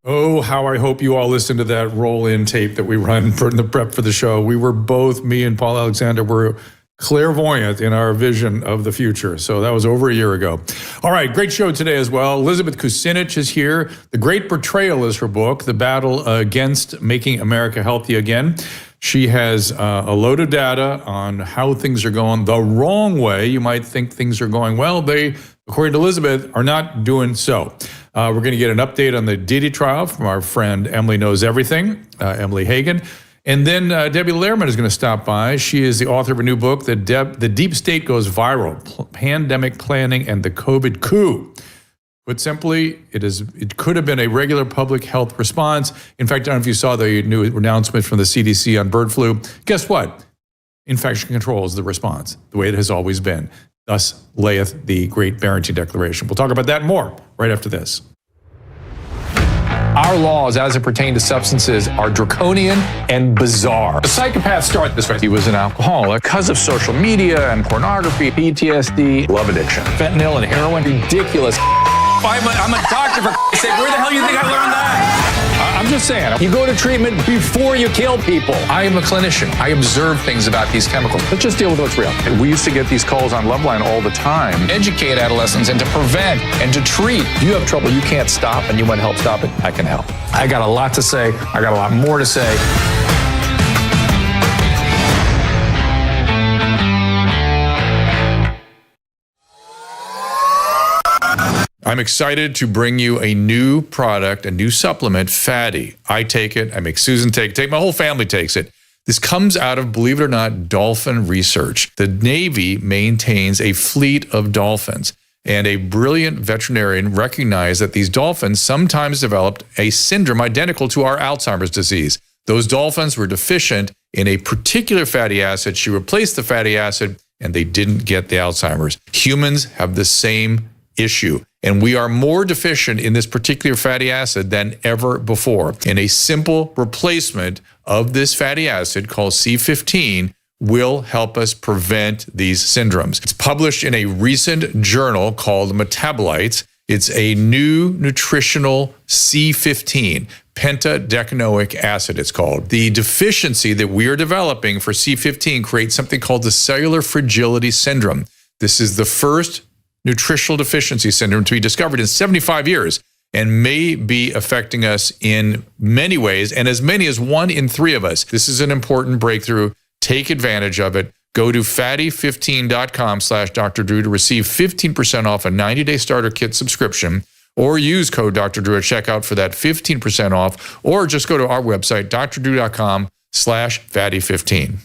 Oh, how I hope you all listened to that roll-in tape that we run for the prep for the show. We were both, me and Paul Alexander, were clairvoyant in our vision of the future. So that was over a year ago. All right, great show today as well. Elizabeth Kucinich is here. The Great Betrayal is her book, The Battle Against Making America Healthy Again. She has a load of data on how things are going the wrong way. You might think things are going well. They, according to Elizabeth, are not doing so. We're going to get an update on the Diddy trial from our friend Emily Knows Everything, Emily Hagan. And then Debbie Lerman is going to stop by. She is the author of a new book, The Deep State Goes Viral, Pandemic Planning and the COVID Coup. Put simply, it could have been a regular public health response. In fact, I don't know if you saw the new announcement from the CDC on bird flu. Guess what? Infection control is the response, the way it has always been. Thus layeth the Great Barrington Declaration. We'll talk about that more right after this. Our laws, as it pertains to substances, are draconian and bizarre. The psychopaths start this way. He was an alcoholic because of social media and pornography, PTSD, love addiction, fentanyl and heroin. Ridiculous. I'm a doctor, for sake. Where the hell do you think I learned that? I'm just saying, you go to treatment before you kill people. I am a clinician. I observe things about these chemicals. Let's just deal with what's real. We used to get these calls on Loveline all the time. Educate adolescents and to prevent and to treat. If you have trouble you can't stop and you want help stop it, I can help. I got a lot to say. I got a lot more to say. I'm excited to bring you a new product, a new supplement, Fatty. I take it. I make Susan take it. My whole family takes it. This comes out of, believe it or not, dolphin research. The Navy maintains a fleet of dolphins, and a brilliant veterinarian recognized that these dolphins sometimes developed a syndrome identical to our Alzheimer's disease. Those dolphins were deficient in a particular fatty acid. She replaced the fatty acid, and they didn't get the Alzheimer's. Humans have the same issue. And we are more deficient in this particular fatty acid than ever before. And a simple replacement of this fatty acid called C15 will help us prevent these syndromes. It's published in a recent journal called Metabolites. It's a new nutritional C15, pentadecanoic acid it's called. The deficiency that we are developing for C15 creates something called the cellular fragility syndrome. This is the first nutritional deficiency syndrome to be discovered in 75 years and may be affecting us in many ways, and as many as 1 in 3 of us. This is an important breakthrough. Take advantage of it. Go to fatty15.com/Dr. Drew to receive 15% off a 90-day starter kit subscription, or use code Dr. Drew at checkout for that 15% off, or just go to our website, drdrew.com/fatty15.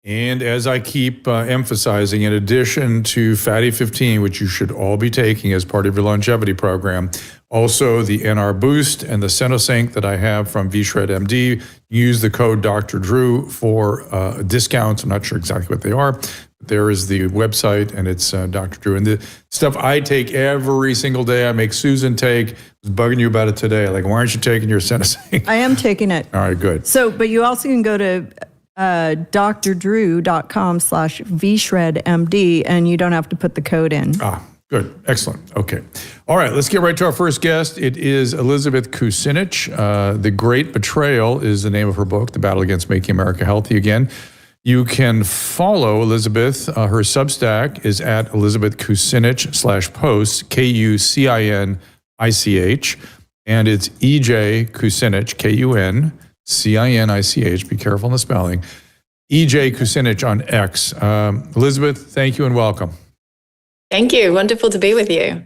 And as I keep emphasizing, in addition to Fatty 15, which you should all be taking as part of your longevity program, also the NR Boost and the Senosync that I have from V-Shred MD, use the code Dr. Drew for discounts. I'm not sure exactly what they are. But there is the website, and it's Dr. Drew. And the stuff I take every single day, I make Susan take. I was bugging you about it today. Like, why aren't you taking your Senosync? I am taking it. All right, good. So, but you also can go to drdrew.com/vshredmd, and you don't have to put the code in. Good. Excellent. Okay. All right, let's get right to our first guest. It is Elizabeth Kucinich. The Great Betrayal is the name of her book, The Battle Against Making America Healthy Again. You can follow Elizabeth. Her Substack is at Elizabeth Kucinich/posts, Kucinich, and it's EJ Kucinich, Kuncich. Be careful in the spelling. EJ Kucinich on X. Elizabeth, thank you and welcome. Thank you. Wonderful to be with you.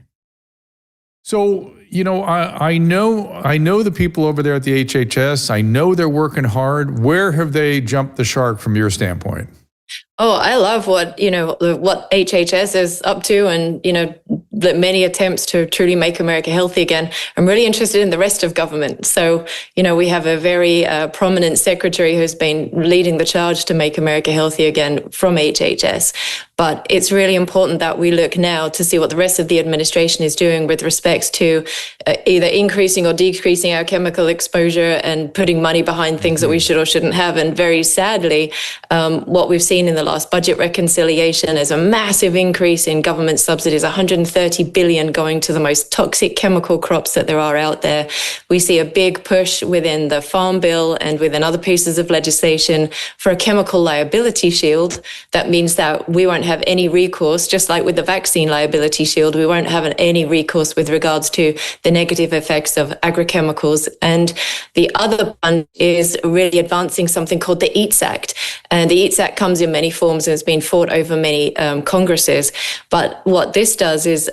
So, you know, I know the people over there at the HHS. I know they're working hard. Where have they jumped the shark from your standpoint? Oh, I love what HHS is up to, and, the many attempts to truly make America healthy again. I'm really interested in the rest of government. So, we have a very prominent secretary who's been leading the charge to make America healthy again from HHS. But it's really important that we look now to see what the rest of the administration is doing with respects to either increasing or decreasing our chemical exposure and putting money behind things that we should or shouldn't have. And very sadly, what we've seen in the last budget reconciliation is a massive increase in government subsidies, 130 billion going to the most toxic chemical crops that there are out there. We see a big push within the Farm Bill and within other pieces of legislation for a chemical liability shield. That means that we won't have any recourse, just like with the vaccine liability shield, we won't have any recourse with regards to the negative effects of agrochemicals. And the other one is really advancing something called the EATS Act. And the EATS Act comes in many forms and has been fought over many congresses. But what this does is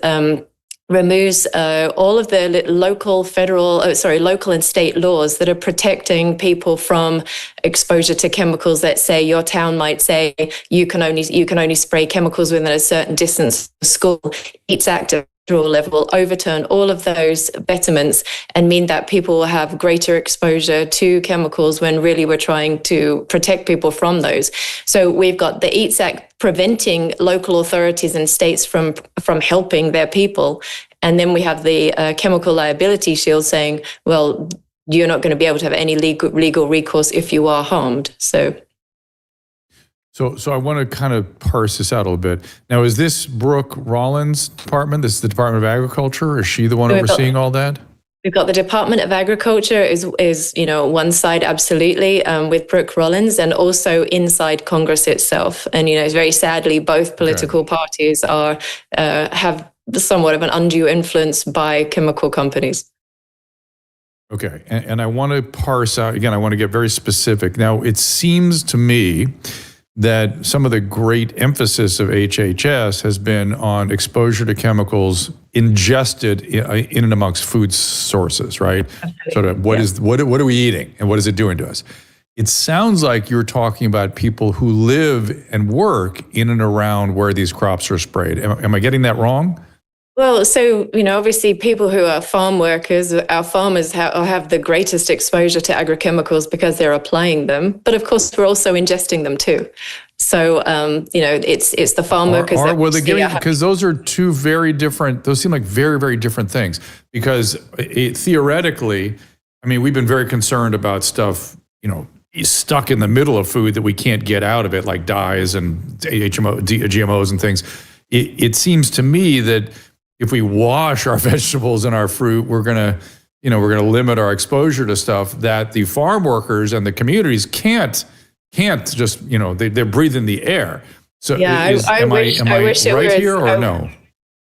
removes all of the local and state laws that are protecting people from exposure to chemicals. Let's say your town might say you can only spray chemicals within a certain distance of school. EATS Act at federal level will overturn all of those betterments and mean that people will have greater exposure to chemicals when really we're trying to protect people from those. So we've got the EATS Act preventing local authorities and states from helping their people. And then we have the chemical liability shield saying, well, you're not going to be able to have any legal recourse if you are harmed. So I want to kind of parse this out a little bit. Now, is this Brooke Rollins' department? This is the Department of Agriculture? Is she the one overseeing all that? We've got the Department of Agriculture is one side, absolutely, with Brooke Rollins, and also inside Congress itself. And very sadly, both political parties are have somewhat of an undue influence by chemical companies. Okay, and I want to parse out again. I want to get very specific. Now, it seems to me that some of the great emphasis of HHS has been on exposure to chemicals ingested in and amongst food sources, right? Absolutely. Sort of what are we eating and what is it doing to us? It sounds like you're talking about people who live and work in and around where these crops are sprayed. Am I getting that wrong? Well, so, obviously people who are farm workers, our farmers have the greatest exposure to agrochemicals because they're applying them. But of course, we're also ingesting them too. So, it's the farm workers. Because those are two very different, those seem like very, very different things. Because theoretically, we've been very concerned about stuff, stuck in the middle of food that we can't get out of it, like dyes and GMOs and things. It seems to me that if we wash our vegetables and our fruit, we're gonna limit our exposure to stuff that the farm workers and the communities can't just, they're breathing the air. So yeah, I wish it right were here or no?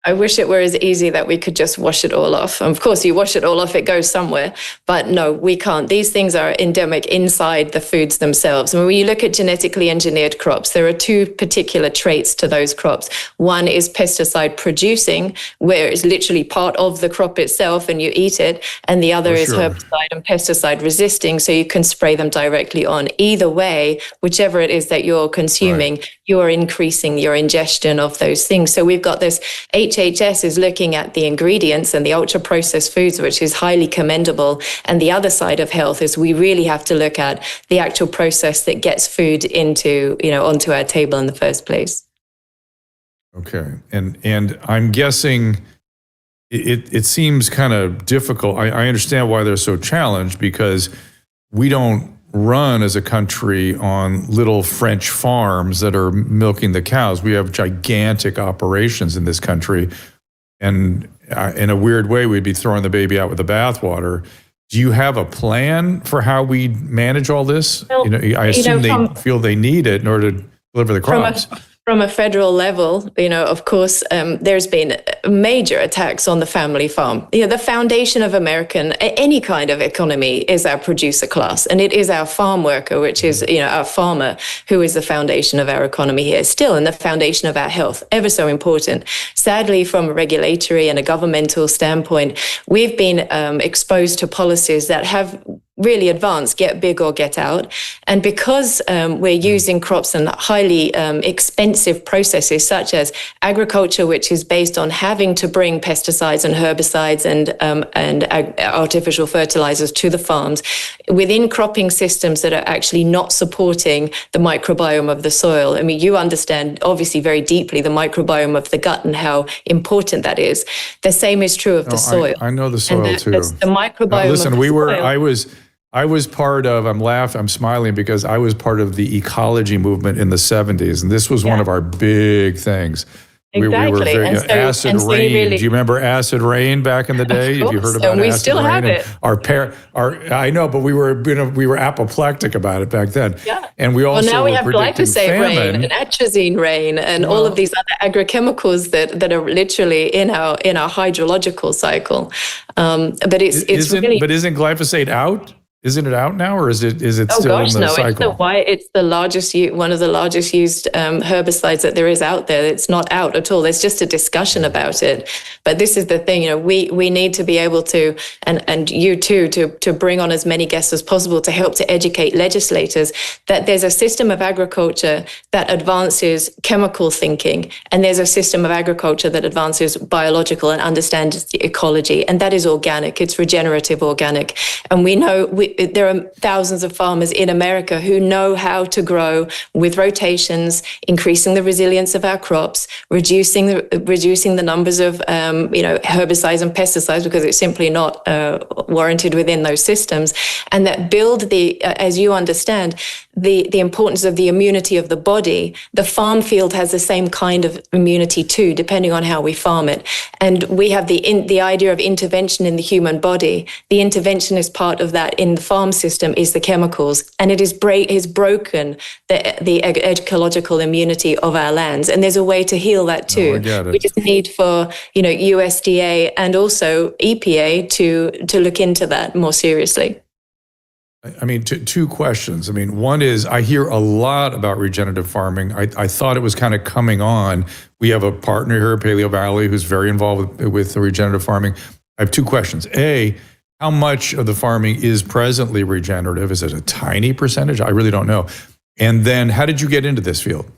I wish it were as easy that we could just wash it all off. Of course, you wash it all off, it goes somewhere. But no, we can't. These things are endemic inside the foods themselves. And when you look at genetically engineered crops, there are two particular traits to those crops. One is pesticide producing, where it's literally part of the crop itself and you eat it. And the other is herbicide and pesticide resisting, so you can spray them directly on. Either way, whichever it is that you're consuming, you are increasing your ingestion of those things. So we've got this HHS is looking at the ingredients and the ultra-processed foods, which is highly commendable. And the other side of health is we really have to look at the actual process that gets food onto our table in the first place. Okay. And I'm guessing it seems kind of difficult. I understand why they're so challenged, because we don't run as a country on little French farms that are milking the cows. We have gigantic operations in this country. And in a weird way, we'd be throwing the baby out with the bathwater. Do you have a plan for how we manage all this? Well, I assume they feel they need it in order to deliver the crops. From a federal level, of course, there's been major attacks on the family farm. The foundation of any kind of economy is our producer class. And it is our farm worker, which is, our farmer, who is the foundation of our economy here still, and the foundation of our health, ever so important. Sadly, from a regulatory and a governmental standpoint, we've been exposed to policies that have really advanced, get big or get out. And because we're using crops and highly expensive processes such as agriculture, which is based on having to bring pesticides and herbicides and artificial fertilizers to the farms, within cropping systems that are actually not supporting the microbiome of the soil. I mean, you understand obviously very deeply the microbiome of the gut and how important that is. The same is true of the soil. I know the soil too. The microbiome. Listen, of the soil. I was part of, I'm smiling because I was part of the ecology movement in the 70s. And this was one of our big things. Exactly. We were very, acid rain. Do you remember acid rain back in the day? Have you heard about we acid still rain? have it. I know, but we were apoplectic about it back then. Yeah. And we also now we have predicting glyphosate famine. rain and atrazine rain and all of these other agrochemicals that are literally in our hydrological cycle. But it's really. But isn't glyphosate out? Isn't it out now, or is it still in the cycle? It's the largest, one of the largest used herbicides that there is out there. It's not out at all. There's just a discussion about it. But this is the thing, we need to be able to, and you too, to bring on as many guests as possible to help to educate legislators that there's a system of agriculture that advances chemical thinking, and there's a system of agriculture that advances biological and understands the ecology, and that is organic. It's regenerative organic, and we know there are thousands of farmers in America who know how to grow with rotations, increasing the resilience of our crops, reducing the numbers of herbicides and pesticides because it's simply not warranted within those systems, and that build as you understand, the importance of the immunity of the body. The farm field has the same kind of immunity too, depending on how we farm it. And we have the idea of intervention in the human body. The interventionist part of that in the farm system is the chemicals, and it is broken the ecological immunity of our lands. And there's a way to heal that too. We just need for USDA and also EPA to look into that more seriously. I mean, two questions. I mean, one is I hear a lot about regenerative farming. I thought it was kind of coming on. We have a partner here, Paleo Valley, who's very involved with the regenerative farming. I have two questions. A, how much of the farming is presently regenerative? Is it a tiny percentage? I really don't know. And then how did you get into this field?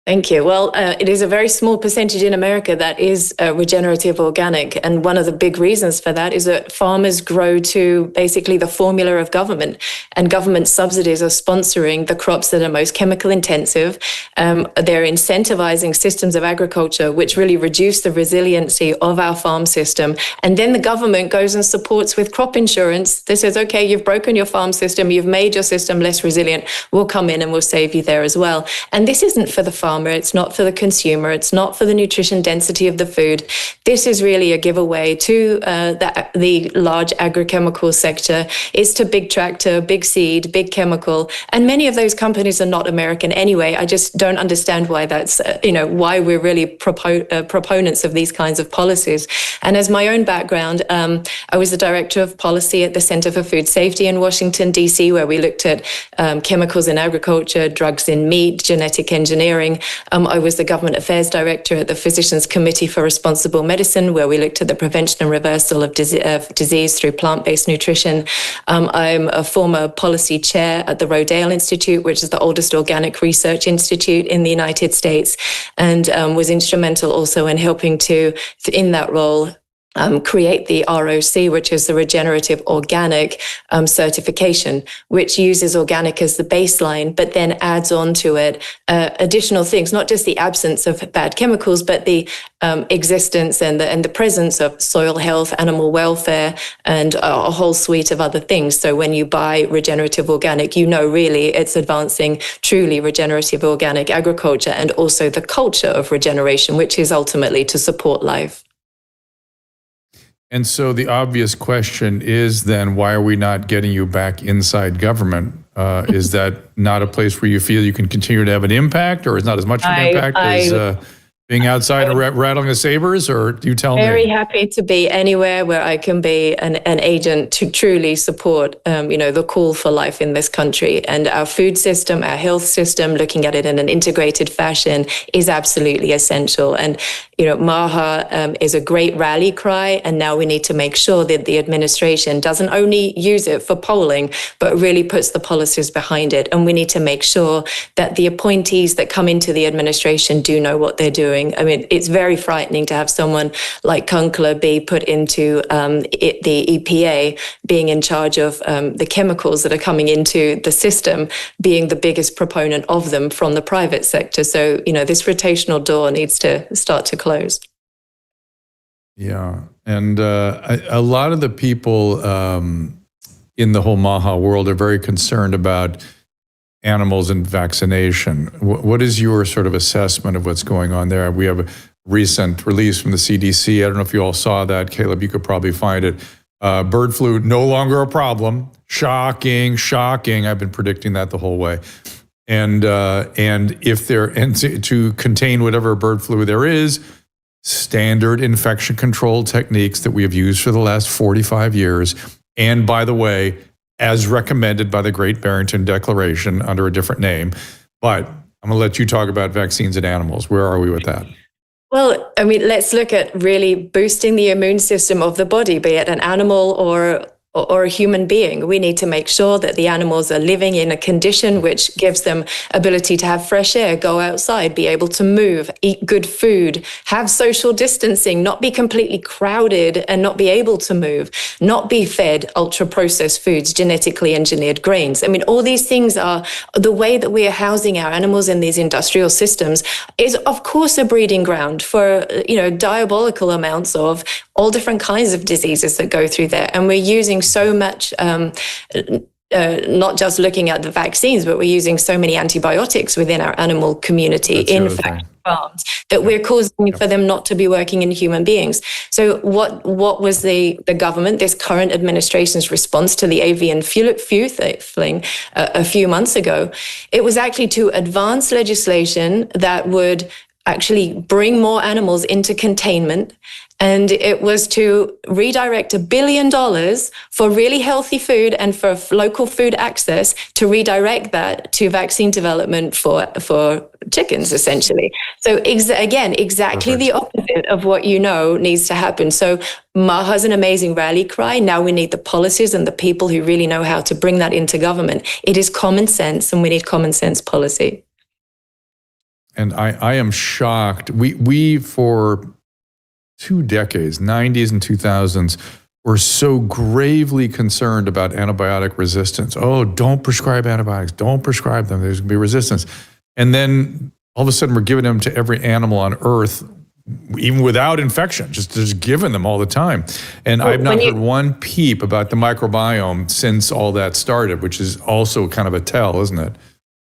Thank you. Well, it is a very small percentage in America that is regenerative organic. And one of the big reasons for that is that farmers grow to basically the formula of government, and government subsidies are sponsoring the crops that are most chemical intensive. They're incentivizing systems of agriculture, which really reduce the resiliency of our farm system. And then the government goes and supports with crop insurance. They says, okay, you've broken your farm system, you've made your system less resilient. We'll come in and we'll save you there as well. And this isn't for the farmer. It's not for the consumer. It's not for the nutrition density of the food. This is really a giveaway to the large agrochemical sector. It's to big tractor, big seed, big chemical. And many of those companies are not American anyway. I just don't understand why that's, why we're really proponents of these kinds of policies. And as my own background, I was the director of policy at the Center for Food Safety in Washington, D.C., where we looked at chemicals in agriculture, drugs in meat, genetic engineering. I was the government affairs director at the Physicians Committee for Responsible Medicine, where we looked at the prevention and reversal of disease through plant-based nutrition. I'm a former policy chair at the Rodale Institute, which is the oldest organic research institute in the United States, and was instrumental also in helping to, in that role, create the ROC, which is the Regenerative Organic certification, which uses organic as the baseline, but then adds on to it additional things, not just the absence of bad chemicals, but the existence and the presence of soil health, animal welfare, and a whole suite of other things. So when you buy regenerative organic, really it's advancing truly regenerative organic agriculture and also the culture of regeneration, which is ultimately to support life. And so the obvious question is then, why are we not getting you back inside government? Is that not a place where you feel you can continue to have an impact, or is not as much of an impact Being outside and rattling the sabers, or you tell Very me? happy to be anywhere where I can be an agent to truly support, the call for life in this country. And our food system, our health system, looking at it in an integrated fashion is absolutely essential. And, MAHA is a great rally cry. And now we need to make sure that the administration doesn't only use it for polling, but really puts the policies behind it. And we need to make sure that the appointees that come into the administration do know what they're doing. I mean, it's very frightening to have someone like Kunkler be put into the EPA, being in charge of the chemicals that are coming into the system, being the biggest proponent of them from the private sector. So, this rotational door needs to start to close. Yeah. And a lot of the people in the whole MAHA world are very concerned about animals and vaccination. What is your sort of assessment of what's going on there? We have a recent release from the CDC. I don't know if you all saw that. Caleb, you could probably find it. Bird flu, no longer a problem. Shocking. I've been predicting that the whole way. And to contain whatever bird flu there is, standard infection control techniques that we have used for the last 45 years. And by the way, as recommended by the Great Barrington Declaration under a different name. But I'm going to let you talk about vaccines in animals. Where are we with that? Well, I mean, let's look at really boosting the immune system of the body, be it an animal or a human being. We need to make sure that the animals are living in a condition which gives them ability to have fresh air, go outside, be able to move, eat good food, have social distancing, not be completely crowded and not be able to move, not be fed ultra-processed foods, genetically engineered grains. I mean, all these things are the way that we are housing our animals in these industrial systems is, of course, a breeding ground for, diabolical amounts of all different kinds of diseases that go through there. And we're using so much, not just looking at the vaccines, but we're using so many antibiotics within our animal community in factory farms that we're causing for them not to be working in human beings. So what was the government, this current administration's response to the avian flu thing a few months ago? It was actually to advance legislation that would actually bring more animals into containment. And it was to redirect $1 billion for really healthy food and for local food access, to redirect that to vaccine development for chickens, essentially. So exactly the opposite of what needs to happen. So MAHA's an amazing rally cry. Now we need the policies and the people who really know how to bring that into government. It is common sense, and we need common sense policy. And I am shocked. We for 2 decades, 90s and 2000s, were so gravely concerned about antibiotic resistance. Oh, don't prescribe antibiotics. Don't prescribe them. There's going to be resistance. And then all of a sudden we're giving them to every animal on Earth, even without infection, just giving them all the time. And I've not heard one peep about the microbiome since all that started, which is also kind of a tell, isn't it?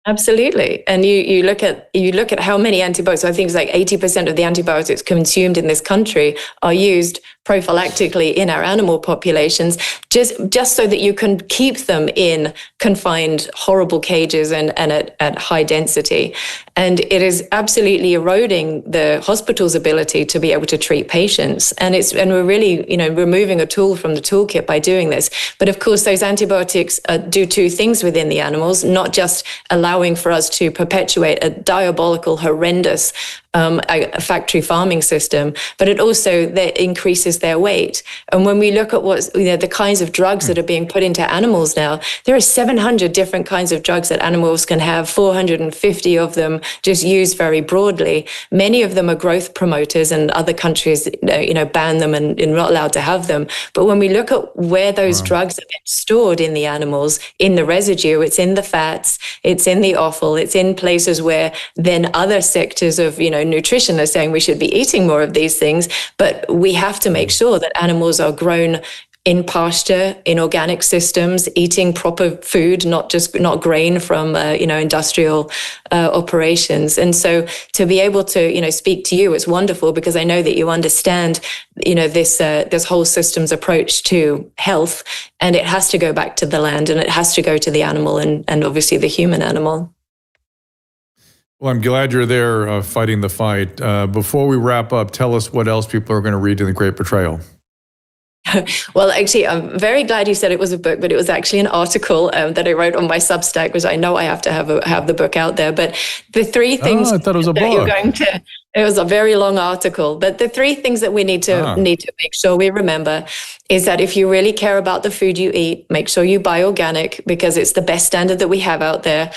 Absolutely. And you look at how many antibiotics, I think it's like 80% of the antibiotics consumed in this country are used prophylactically in our animal populations, just so that you can keep them in confined, horrible cages and at high density. And it is absolutely eroding the hospital's ability to be able to treat patients. And we're really, removing a tool from the toolkit by doing this. But of course, those antibiotics do 2 things within the animals, not just allowing for us to perpetuate a diabolical, horrendous a factory farming system, but it also increases their weight. And when we look at the kinds of drugs that are being put into animals now, there are 700 different kinds of drugs that animals can have, 450 of them just used very broadly. Many of them are growth promoters, and other countries, ban them and are not allowed to have them. But when we look at where those drugs are being stored in the animals, in the residue, it's in the fats, it's in the offal, it's in places where then other sectors of, nutrition are saying we should be eating more of these things. But we have to make sure that animals are grown in pasture, in organic systems, eating proper food, not grain from industrial operations. And so to be able to speak to you, it's wonderful, because I know that you understand this whole system's approach to health, and it has to go back to the land, and it has to go to the animal and obviously the human animal. Well, I'm glad you're there fighting the fight. Before we wrap up, tell us what else people are going to read in The Great Betrayal. Well, actually, I'm very glad you said it was a book, but it was actually an article that I wrote on my Substack, because I know I have to have the book out there. But the three things I thought it was a that book. you're going to, it was a very long article, but the three things that we need to make sure we remember is that if you really care about the food you eat, make sure you buy organic, because it's the best standard that we have out there.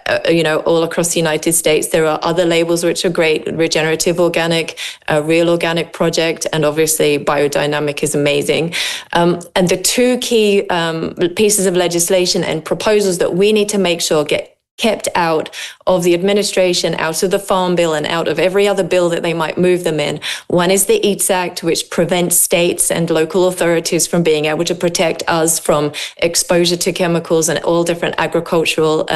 All across the United States, there are other labels which are great: Regenerative Organic, Real Organic Project, and obviously Biodynamic is amazing. And the two key pieces of legislation and proposals that we need to make sure get kept out of the administration, out of the Farm Bill, and out of every other bill that they might move them in. One is the EATS Act, which prevents states and local authorities from being able to protect us from exposure to chemicals and all different agricultural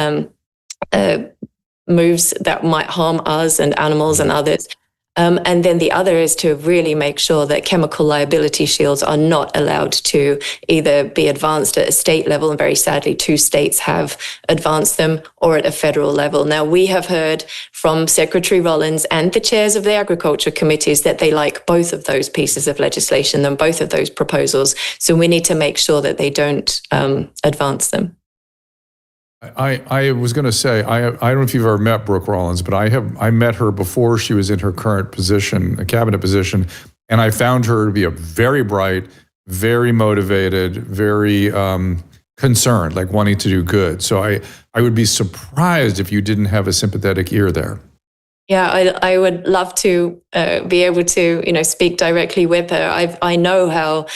moves that might harm us and animals and others. And then the other is to really make sure that chemical liability shields are not allowed to either be advanced at a state level, and very sadly 2 states have advanced them, or at a federal level. Now, we have heard from Secretary Rollins and the chairs of the agriculture committees that they like both of those pieces of legislation and both of those proposals. So we need to make sure that they don't advance them. I was going to say, I don't know if you've ever met Brooke Rollins, but I met her before she was in her current position, a cabinet position, and I found her to be a very bright, very motivated, very concerned, like wanting to do good. So I would be surprised if you didn't have a sympathetic ear there. Yeah, I would love to be able to, speak directly with her. I know how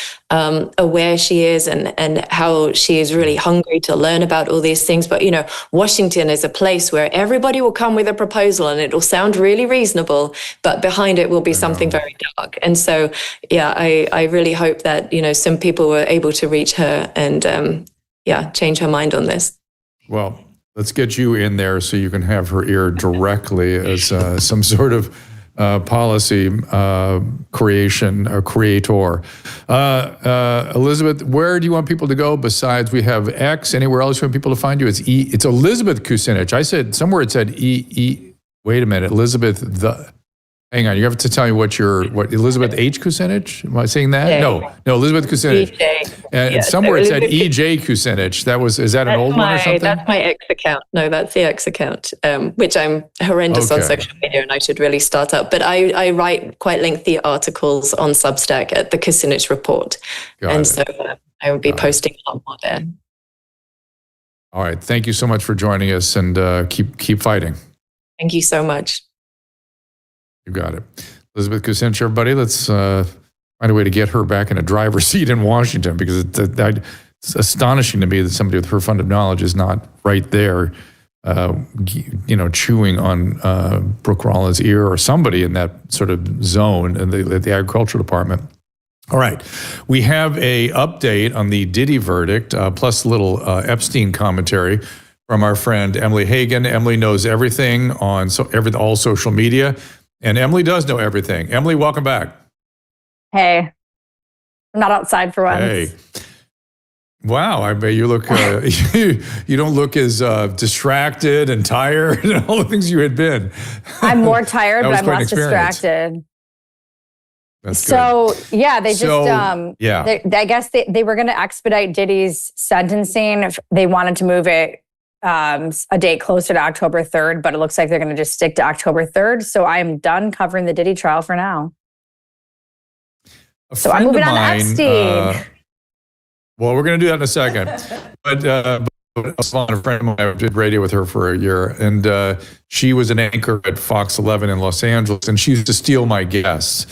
aware she is and how she is really hungry to learn about all these things. But, Washington is a place where everybody will come with a proposal and it will sound really reasonable, but behind it will be something very dark. And so, yeah, I really hope that, some people were able to reach her and, change her mind on this. Well, let's get you in there so you can have her ear directly as some sort of policy creation or creator. Elizabeth, where do you want people to go besides we have X? Anywhere else you want people to find you? It's Elizabeth Kucinich. I said somewhere it said wait a minute, Elizabeth hang on, you have to tell me what Elizabeth H. Kucinich? Am I saying that? No, Elizabeth Kucinich. And yes, somewhere it said Elizabeth EJ Kucinich. Is that an old one or something? That's my X account. No, that's the X account, which I'm horrendous on social media and I should really start up. But I write quite lengthy articles on Substack at the Kucinich Report. So I will be posting a lot more there. All right. Thank you so much for joining us, and keep fighting. Thank you so much. You got it. Elizabeth Kucinich, everybody, let's find a way to get her back in a driver's seat in Washington, because it's astonishing to me that somebody with her fund of knowledge is not right there, chewing on Brooke Rollins' ear, or somebody in that sort of zone in the agricultural department. All right. We have a update on the Diddy verdict, plus a little Epstein commentary from our friend Emily Hagan. Emily knows everything on all social media. And Emily does know everything. Emily, welcome back. Hey, I'm not outside for once. Hey. Wow, I bet you look, you don't look as distracted and tired and all the things you had been. I'm more tired, but I'm less distracted. That's good. Yeah, they just, yeah. I guess they were going to expedite Diddy's sentencing. They wanted to move it a date closer to October 3rd, but it looks like they're going to just stick to October 3rd. So I'm done covering the Diddy trial for now. So I'm moving on to Epstein. Well, we're going to do that in a second. But a friend of mine, I did radio with her for a year, and she was an anchor at Fox 11 in Los Angeles, and she used to steal my guests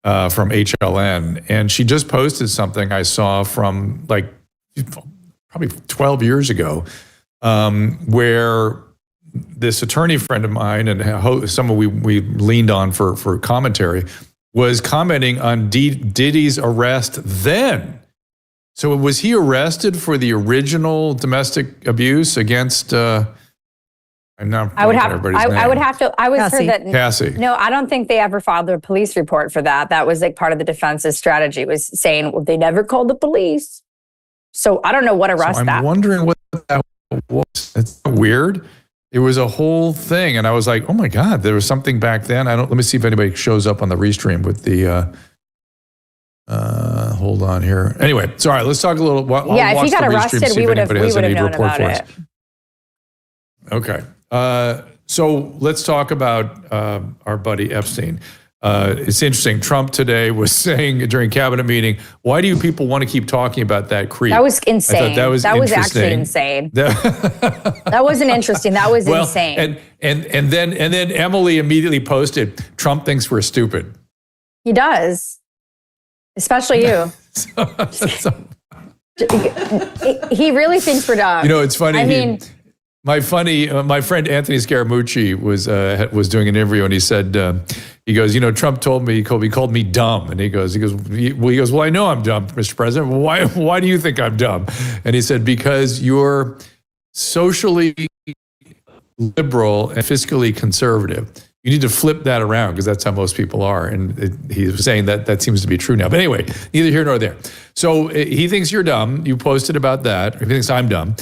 from HLN. And she just posted something I saw from probably 12 years ago, where this attorney friend of mine and someone we leaned on for commentary was commenting on Diddy's arrest then. So was he arrested for the original domestic abuse against? I would have to. I was Cassie. heard that. Cassie. No, I don't think they ever filed a police report for that. That was part of the defense's strategy, was saying, well, they never called the police. So I don't know what arrest that. I'm wondering what that was. It's weird. It was a whole thing, and I was like, "Oh my God, there was something back then." Let me see if anybody shows up on the restream with the. Hold on here. Anyway, so all right, let's talk a little. If he got arrested, we would have known about it. Okay, so let's talk about our buddy Epstein. It's interesting. Trump today was saying during cabinet meeting, "Why do you people want to keep talking about that creep?" That was insane. That was actually insane. That wasn't interesting. That was insane. And then Emily immediately posted, "Trump thinks we're stupid." He does, especially you. He really thinks we're dumb. You know, it's funny. I mean. My friend Anthony Scaramucci was doing an interview, and he said, he goes, Trump told me, he called me dumb, and he goes, well, I know I'm dumb, Mr. President. Why do you think I'm dumb? And he said, because you're socially liberal and fiscally conservative. You need to flip that around because that's how most people are. And he was saying that seems to be true now. But anyway, neither here nor there. So he thinks you're dumb. You posted about that. He thinks I'm dumb.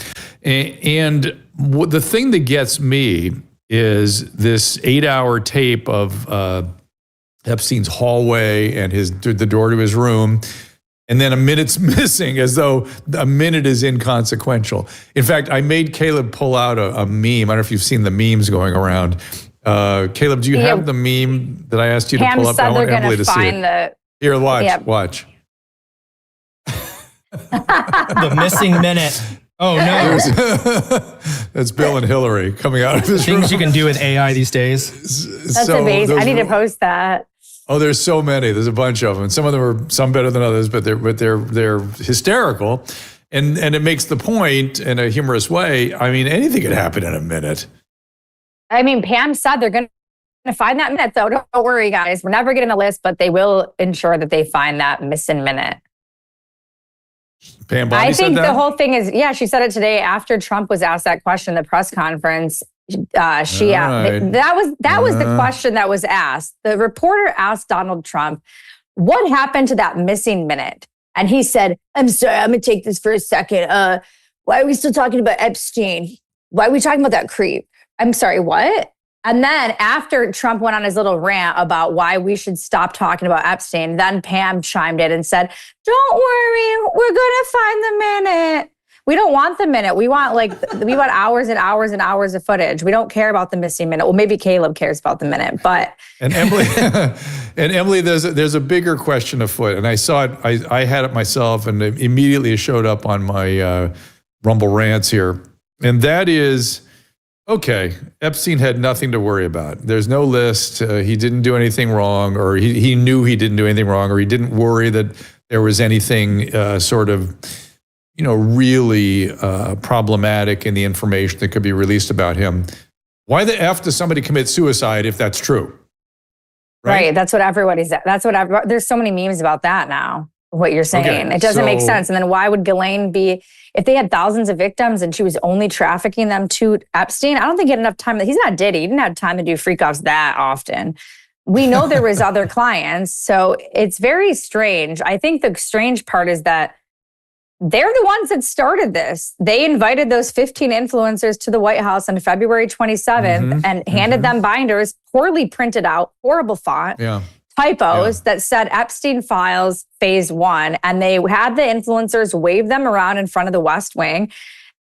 And the thing that gets me is this 8-hour tape of Epstein's hallway and the door to his room. And then a minute's missing, as though a minute is inconsequential. In fact, I made Caleb pull out a meme. I don't know if you've seen the memes going around. Caleb, do you have the meme that I asked you to pull up? I want Emily to see it. Here, watch. The missing minute. Oh no. That's Bill and Hillary coming out of his room. Things you can do with AI these days. That's amazing. I need to post that. Oh, there's so many. There's a bunch of them. And some of them are some better than others, but they're hysterical. And it makes the point in a humorous way. I mean, anything could happen in a minute. I mean, Pam said they're going to find that minute, though. Don't worry, guys. We're never getting a list, but they will ensure that they find that missing minute. Pam Bondi I think said that? the whole thing is, she said it today after Trump was asked that question in the press conference. That was the question that was asked. The reporter asked Donald Trump, what happened to that missing minute? And he said, I'm sorry, I'm going to take this for a second. Why are we still talking about Epstein? Why are we talking about that creep? I'm sorry, what? And then after Trump went on his little rant about why we should stop talking about Epstein, then Pam chimed in and said, don't worry, we're going to find the minute. We don't want the minute. We want hours and hours and hours of footage. We don't care about the missing minute. Well, maybe Caleb cares about the minute, but. And Emily, there's a bigger question afoot. And I saw it, I had it myself, and immediately it showed up on my Rumble rants here. And that is, okay, Epstein had nothing to worry about. There's no list. He didn't do anything wrong, or he knew he didn't do anything wrong, or he didn't worry that there was anything really problematic in the information that could be released about him. Why the F does somebody commit suicide if that's true? Right. That's what everybody's. There's so many memes about that now. What you're saying, okay, it doesn't make sense. And then why would Ghislaine be, if they had thousands of victims and she was only trafficking them to Epstein? I don't think he had enough time. He's not Diddy. He didn't have time to do freak-offs that often. We know there was other clients, so it's very strange. I think the strange part is that they're the ones that started this. They invited those 15 influencers to the White House on February 27th and handed them binders, poorly printed out, horrible font. Yeah. Typos that said Epstein Files Phase 1, and they had the influencers wave them around in front of the West Wing.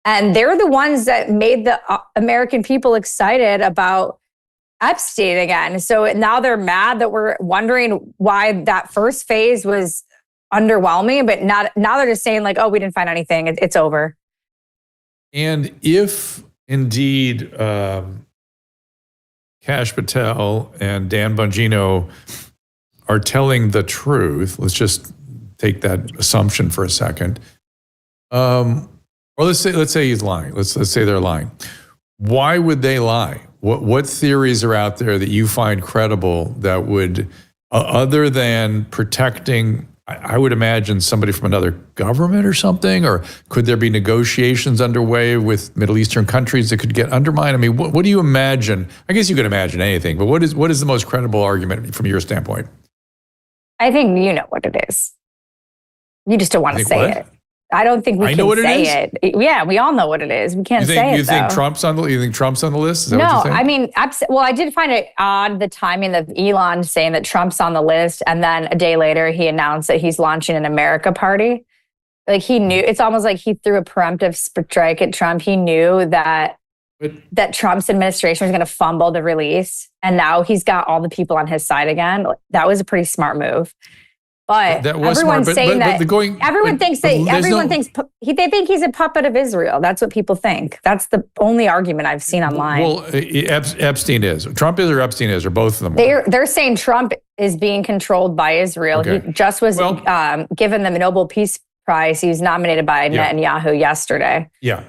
And they're the ones that made the American people excited about Epstein again. So now they're mad that we're wondering why that first phase was underwhelming, but now they're just saying like, oh, we didn't find anything. It's over. And if indeed Kash Patel and Dan Bongino are telling the truth, let's just take that assumption for a second. Or let's say he's lying. Let's say they're lying. Why would they lie? What theories are out there that you find credible that would, other than protecting, I would imagine somebody from another government or something, or could there be negotiations underway with Middle Eastern countries that could get undermined? I mean, what do you imagine? I guess you could imagine anything, but what is the most credible argument from your standpoint? I think you know what it is. You just don't want to say it. I don't think we I can know what it say it. Yeah, we all know what it is. We can't say it. You think though. Trump's on the? You think Trump's on the list? Is that No, what you think? I mean, well, I did find it odd the timing of Elon saying that Trump's on the list, and then a day later he announced that he's launching an America party. Like he knew. It's almost like he threw a preemptive strike at Trump. He knew that Trump's administration was going to fumble the release, and now he's got all the people on his side again. That was a pretty smart move. But everyone's saying that everyone thinks they think he's a puppet of Israel. That's what people think. That's the only argument I've seen online. Well, Epstein is. Trump is or Epstein is, or both of them. They're saying Trump is being controlled by Israel. Okay. He just was given the Nobel Peace Prize. He was nominated by Netanyahu yesterday. Yeah.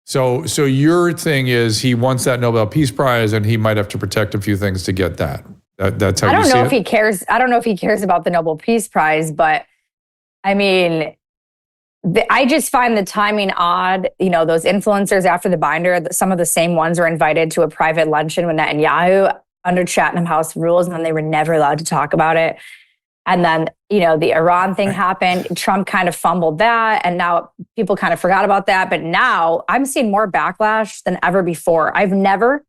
So your thing is he wants that Nobel Peace Prize, and he might have to protect a few things to get that. That's how I don't you see know it? if he cares. I don't know if he cares about the Nobel Peace Prize, but I mean, I just find the timing odd. You know, those influencers after the binder, some of the same ones were invited to a private luncheon with Netanyahu under Chatham House rules, and then they were never allowed to talk about it. And then, you know, the Iran thing happened. Trump kind of fumbled that, and now people kind of forgot about that. But now I'm seeing more backlash than ever before. I've never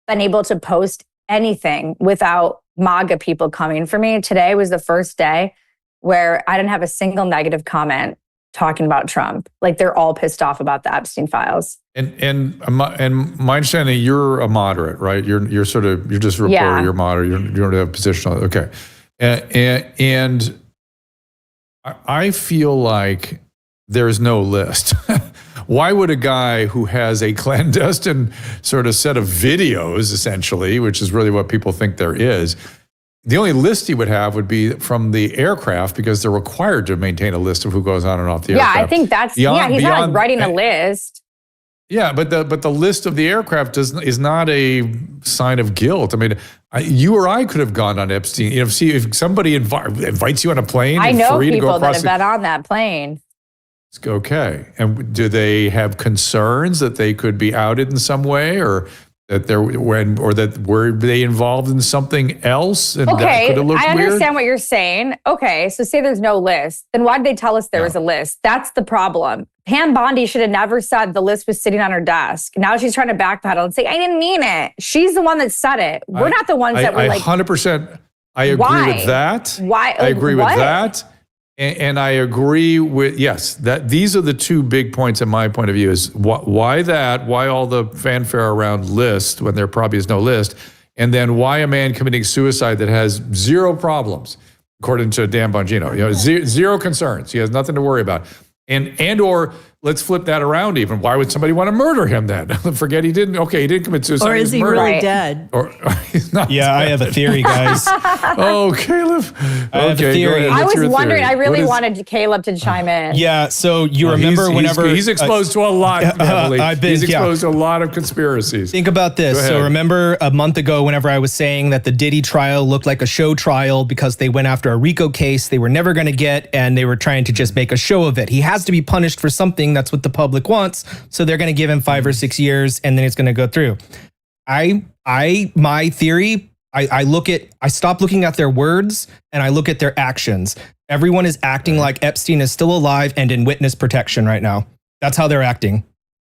been able to post anything without MAGA people coming for me. Today was the first day where I didn't have a single negative comment talking about Trump. Like they're all pissed off about the Epstein files. And my understanding, you're a moderate, right? You're just a reporter. Yeah. You're moderate. You don't have a position on it. Okay, and I feel like there's no list. Why would a guy who has a clandestine sort of set of videos, essentially, which is really what people think there is, the only list he would have would be from the aircraft, because they're required to maintain a list of who goes on and off the aircraft. Yeah, I think that's, he's not like writing a list. Yeah, but the list of the aircraft is not a sign of guilt. I mean, you or I could have gone on Epstein. You know, see if somebody invites you on a plane. I know free people to go that have been on that plane. Okay. And do they have concerns that they could be outed in some way, or that were they involved in something else? And that could have looked I understand weird? what you're saying. Okay, so say there's no list. Then why did they tell us there was a list? That's the problem. Pam Bondi should have never said the list was sitting on her desk. Now she's trying to backpedal and say, I didn't mean it. She's the one that said it. We're not the ones that were like. 100%. I agree with that. Why? I agree with that. And I agree with, yes, that these are the two big points in my point of view is why that, why all the fanfare around list when there probably is no list, and then why a man committing suicide that has zero problems, according to Dan Bongino, you know, zero concerns. He has nothing to worry about. And or let's flip that around even. Why would somebody want to murder him then? Forget he didn't commit suicide. Or is he really dead? Or he's not dead. I have a theory, guys. Oh, Caleb. I have a theory. I was wondering, I really wanted Caleb to chime in. Yeah, so you remember whenever... He's exposed to a lot, Emily. He's exposed to a lot of conspiracies. Think about this. So remember a month ago whenever I was saying that the Diddy trial looked like a show trial because they went after a RICO case they were never going to get, and they were trying to just make a show of it. He has to be punished for something. That's what the public wants. So they're going to give him 5 or 6 years, and then it's going to go through. My theory, I stop looking at their words and I look at their actions. Everyone is acting like Epstein is still alive and in witness protection right now. That's how they're acting.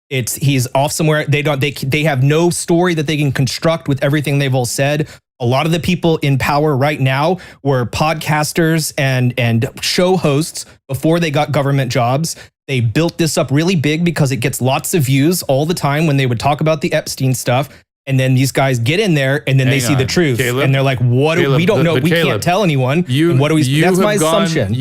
He's off somewhere. They have no story that they can construct with everything they've all said. A lot of the people in power right now were podcasters and show hosts before they got government jobs. They built this up really big because it gets lots of views all the time when they would talk about the Epstein stuff. And then these guys get in there and then they see the truth. Caleb, and they're like, what? We don't know. We can't tell anyone. What do we? That's my assumption.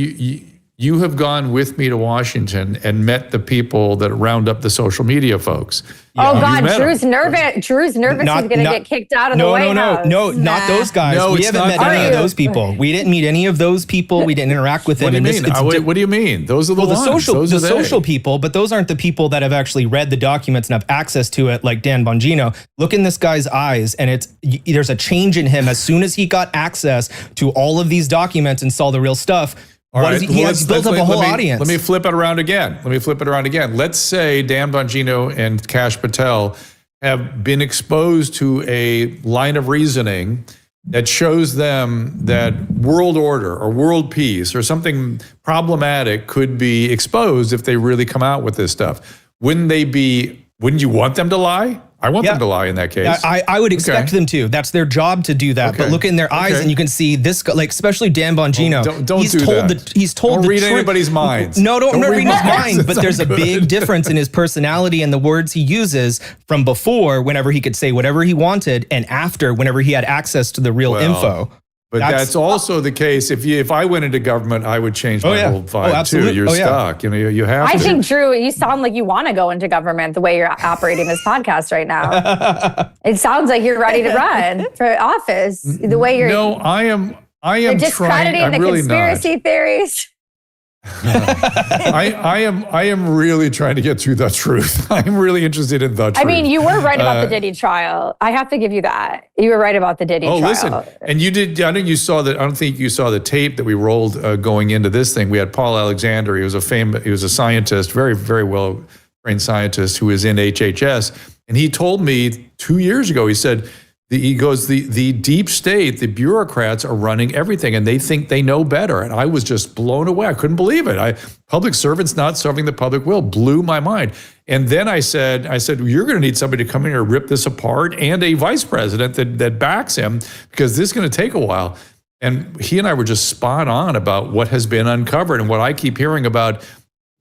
You have gone with me to Washington and met the people that round up the social media folks. Oh God, Drew's nervous. Drew's nervous he's going to get kicked out of the White House. No, not those guys. No, we haven't met any of those people. We didn't meet any of those people. We didn't interact with them. What do you mean? What do you mean? Those are the ones. The social people, but those aren't the people that have actually read the documents and have access to it, like Dan Bongino. Look in this guy's eyes, and there's a change in him as soon as he got access to all of these documents and saw the real stuff. He has built up a whole audience. Let me flip it around again. Let's say Dan Bongino and Kash Patel have been exposed to a line of reasoning that shows them that world order or world peace or something problematic could be exposed if they really come out with this stuff. Wouldn't you want them to lie? I want them to lie in that case. I would expect them to. That's their job to do that. But look in their eyes and you can see this, like, especially Dan Bongino. He's told don't read anybody's minds. No, I'm not reading his mind, but there's a big difference in his personality and the words he uses from before, whenever he could say whatever he wanted, and after, whenever he had access to the real info. But that's also the case. If I went into government, I would change my whole vibe too. You're stuck. You know, you have to. I think, Drew, you sound like you want to go into government the way you're operating this podcast right now. It sounds like you're ready to run for office. The way you're. No, I am you're discrediting trying. the conspiracy theories. I am really trying to get through the truth. I'm really interested in the truth. I mean, you were right about the Diddy trial. I have to give you that. You were right about the Diddy trial. Oh, listen, and you did. I think you saw that. I don't think you saw the tape that we rolled going into this thing. We had Paul Alexander. He was a scientist, very, very well trained scientist who is in HHS, and he told me 2 years ago. He said. He goes, the deep state, the bureaucrats are running everything and they think they know better. And I was just blown away. I couldn't believe it. Public servants not serving the public will blew my mind. And then I said, you're going to need somebody to come in here and rip this apart and a vice president that backs him because this is going to take a while. And he and I were just spot on about what has been uncovered and what I keep hearing about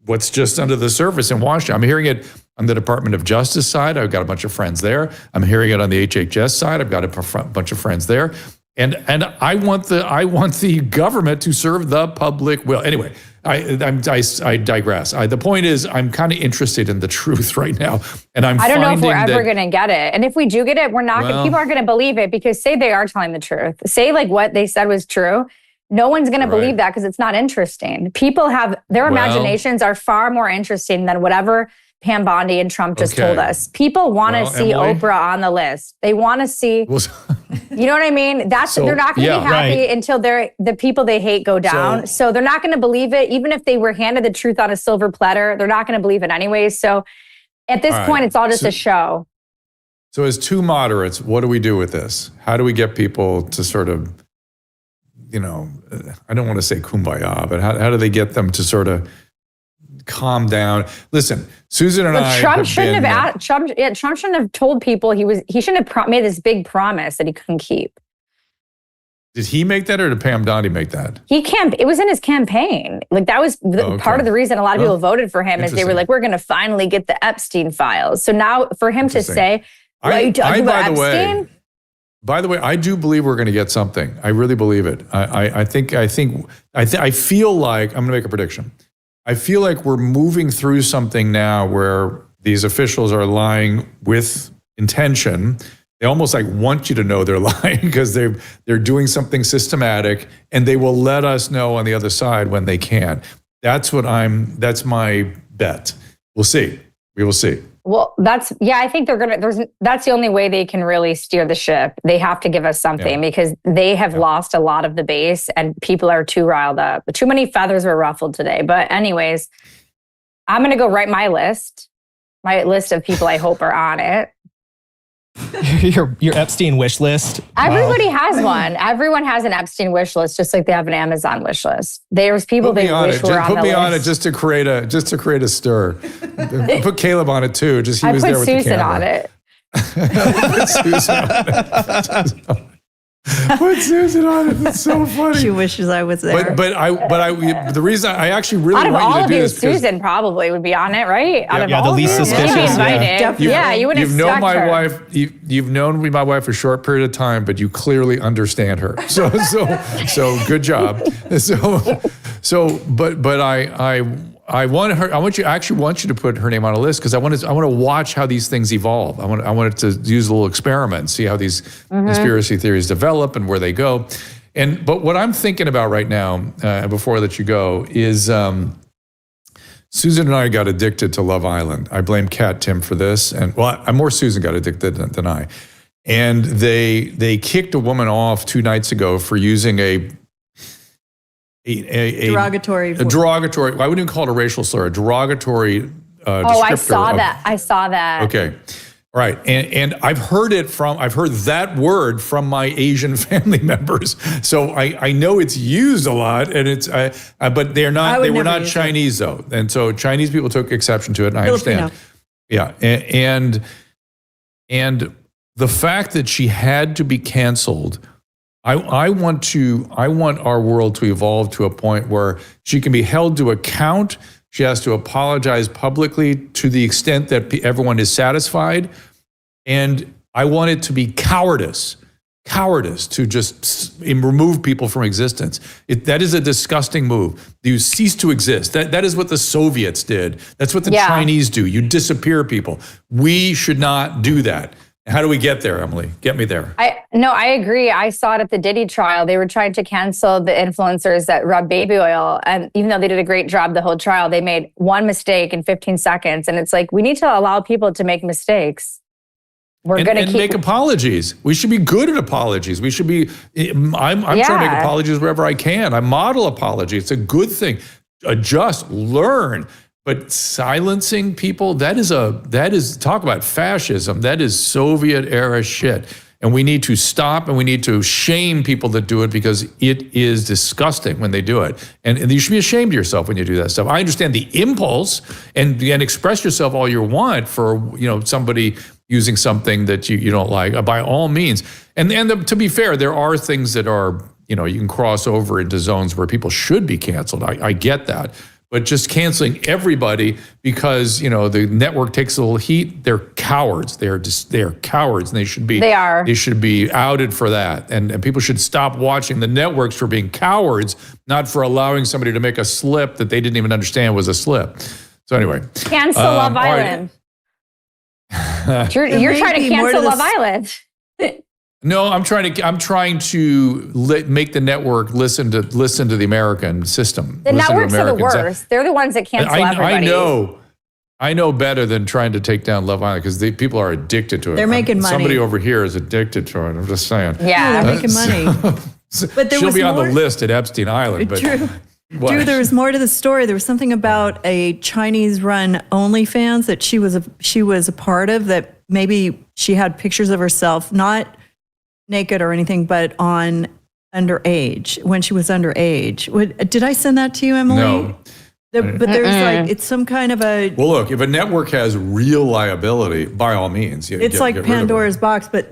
what's just under the surface in Washington. I'm hearing it on the Department of Justice side. I've got a bunch of friends there. I'm hearing it on the HHS side. I've got a bunch of friends there. And I want the government to serve the public will. Anyway, I digress. The point is, I'm kind of interested in the truth right now, and I don't know if we're ever going to get it. And if we do get it, we're not. People aren't going to believe it because say they are telling the truth. Say like what they said was true. No one's going to believe that because it's not interesting. People have their imaginations are far more interesting than whatever Pam Bondi and Trump just told us. People want to see Oprah on the list. They want to see, you know what I mean? They're not going to be happy until the people they hate go down. So they're not going to believe it. Even if they were handed the truth on a silver platter, they're not going to believe it anyways. So at this point, it's all just a show. So as two moderates, what do we do with this? How do we get people to sort of, I don't want to say kumbaya, but how do they get them to sort of calm down? Listen, Susan and Trump shouldn't have told people he shouldn't have made this big promise that he couldn't keep. Did he make that or did Pam Bondi make that? It was in his campaign. Like that was part of the reason a lot of people voted for him is they were like, we're going to finally get the Epstein files. So now for him to say, are you talking about Epstein? By the way, I do believe we're going to get something. I really believe it. I feel like, I'm going to make a prediction. I feel like we're moving through something now where these officials are lying with intention. They almost like want you to know they're lying because they're doing something systematic and they will let us know on the other side when they can. That's my bet. We'll see. We will see. Well, I think that's the only way they can really steer the ship. They have to give us something because they have lost a lot of the base and people are too riled up. Too many feathers were ruffled today. But anyways, I'm going to go write my list of people I hope are on it. Your Epstein wish list. Everybody has one. Everyone has an Epstein wish list, just like they have an Amazon wish list. There's people they wish were on the list. Put me on it just to create a stir. Put Caleb on it too. Just he was there with the camera. Put Susan on it. Put Susan on it. That's so funny. She wishes I was there. But the reason I actually really want you to do this, Susan probably would be on it, right? The least suspicious. You wouldn't You've known my her. wife. You've known my wife a short period of time, but you clearly understand her. So good job. But I want her. I want you to put her name on a list because I want to watch how these things evolve. I wanted to use a little experiment, see how these conspiracy theories develop and where they go. But what I'm thinking about right now, before I let you go, is Susan and I got addicted to Love Island. I blame Kat Tim for this, and more Susan got addicted than I. And they kicked a woman off 2 nights ago for using a derogatory. I wouldn't even call it a racial slur. A derogatory descriptor. I saw that. Okay. Right. And I've heard that word from my Asian family members. So I know it's used a lot, and but they were not Chinese though. And so Chinese people took exception to it, and I understand. Yeah. And the fact that she had to be canceled, I want our world to evolve to a point where she can be held to account. She has to apologize publicly to the extent that everyone is satisfied. And I want it to be cowardice to just remove people from existence. That is a disgusting move. You cease to exist. That is what the Soviets did. That's what the Chinese do. You disappear people. We should not do that. How do we get there, Emily? Get me there. I agree. I saw it at the Diddy trial. They were trying to cancel the influencers that rub baby oil. And even though they did a great job the whole trial, they made one mistake in 15 seconds. And it's like, we need to allow people to make mistakes. We're going to make apologies. We should be good at apologies. We should be, I'm trying to make apologies wherever I can. I model apology. It's a good thing. Adjust, learn. But silencing people, that is talk about fascism. That is Soviet era shit. And we need to stop, and we need to shame people that do it, because it is disgusting when they do it. And you should be ashamed of yourself when you do that stuff. I understand the impulse, and express yourself all you want for somebody using something that you don't like, by all means. And to be fair, there are things that are, you can cross over into zones where people should be canceled. I get that. But just canceling everybody because, the network takes a little heat, they're cowards. They are cowards, and they should be outed for that. And people should stop watching the networks for being cowards, not for allowing somebody to make a slip that they didn't even understand was a slip. So anyway. Cancel Love Island. You're trying to cancel Love Island. No, I'm trying to make the network listen to the American system. The networks are the worst. They're the ones that cancel everybody. I know better than trying to take down Love Island, because people are addicted to it. They're making money. Somebody over here is addicted to it. I'm just saying. Yeah, they're making money. But she'll be on the list at Epstein Island. But Drew, there was more to the story. There was something about a Chinese-run OnlyFans that she was a part of, that maybe she had pictures of herself, not naked or anything, but on underage, when she was underage. Did I send that to you, Emily? No. But there's it's some kind of a... Well, look, if a network has real liability, by all means. It's like Pandora's box, but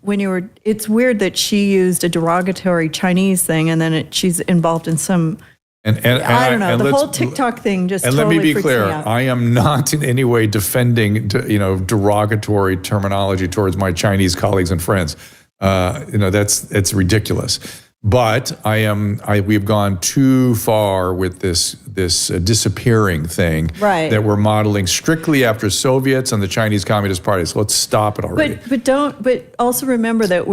when it's weird that she used a derogatory Chinese thing, and then she's involved in some... And I don't know, the whole TikTok thing just totally let me be clear, me out. I am not in any way defending derogatory terminology towards my Chinese colleagues and friends. It's ridiculous. But we've gone too far with this disappearing thing, right, that we're modeling strictly after Soviets and the Chinese Communist Party. So let's stop it already. But also remember that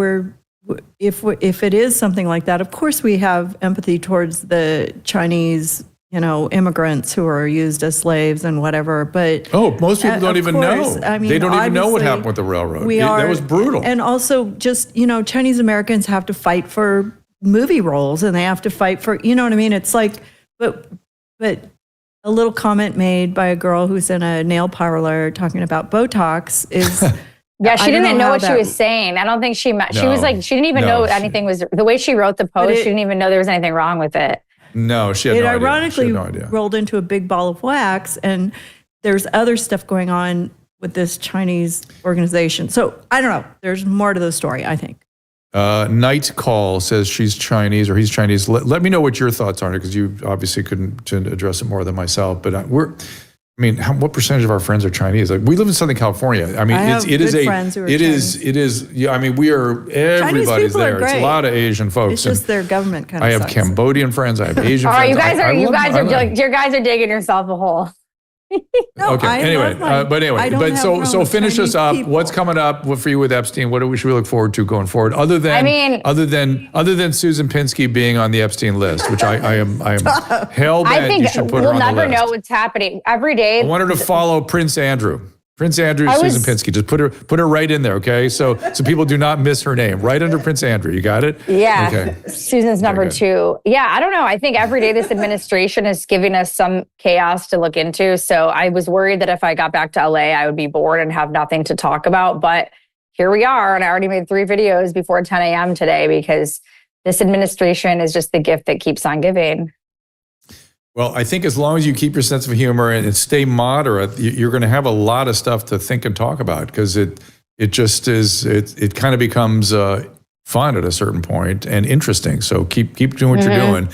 if it is something like that, of course we have empathy towards the Chinese, immigrants who are used as slaves and whatever. But most people don't even know. I mean, they don't even know what happened with the railroad. That was brutal. And also, just Chinese Americans have to fight for movie roles, and they have to fight for, what I mean? It's like, but a little comment made by a girl who's in a nail parlor talking about Botox is. Yeah, she didn't know what she was saying. I don't think she was like, she didn't even know anything was, the way she wrote the post, she didn't even know there was anything wrong with it. No, she had no idea. It ironically rolled into a big ball of wax, and there's other stuff going on with this Chinese organization. So I don't know. There's more to the story, I think. Night Call says she's Chinese or he's Chinese. Let me know what your thoughts are, because you obviously couldn't address it more than myself. But what percentage of our friends are Chinese? Like, we live in Southern California. I mean, it is Chinese. Yeah, I mean, everybody's there. It's a lot of Asian folks. It's just their government kind of I have Cambodian friends. I have Asian friends. You guys are digging yourself a hole. No, okay. So finish us up. People. What's coming up for you with Epstein? What should we look forward to going forward? Other than Susan Pinsky being on the Epstein list, which I am hell bent. I think you should put her we'll on the never list. know what's happening every day. I want her to follow Prince Andrew. Prince Andrew, Susan Pinsky. Just put her right in there, okay? So people do not miss her name. Right under Prince Andrew. You got it? Yeah. Okay. Susan's number 2. Yeah, I don't know. I think every day this administration is giving us some chaos to look into. So I was worried that if I got back to LA, I would be bored and have nothing to talk about. But here we are. And I already made 3 videos before 10 a.m. today because this administration is just the gift that keeps on giving. Well, I think as long as you keep your sense of humor and stay moderate, you're going to have a lot of stuff to think and talk about because it just is, it kind of becomes fun at a certain point and interesting. So keep doing what you're doing.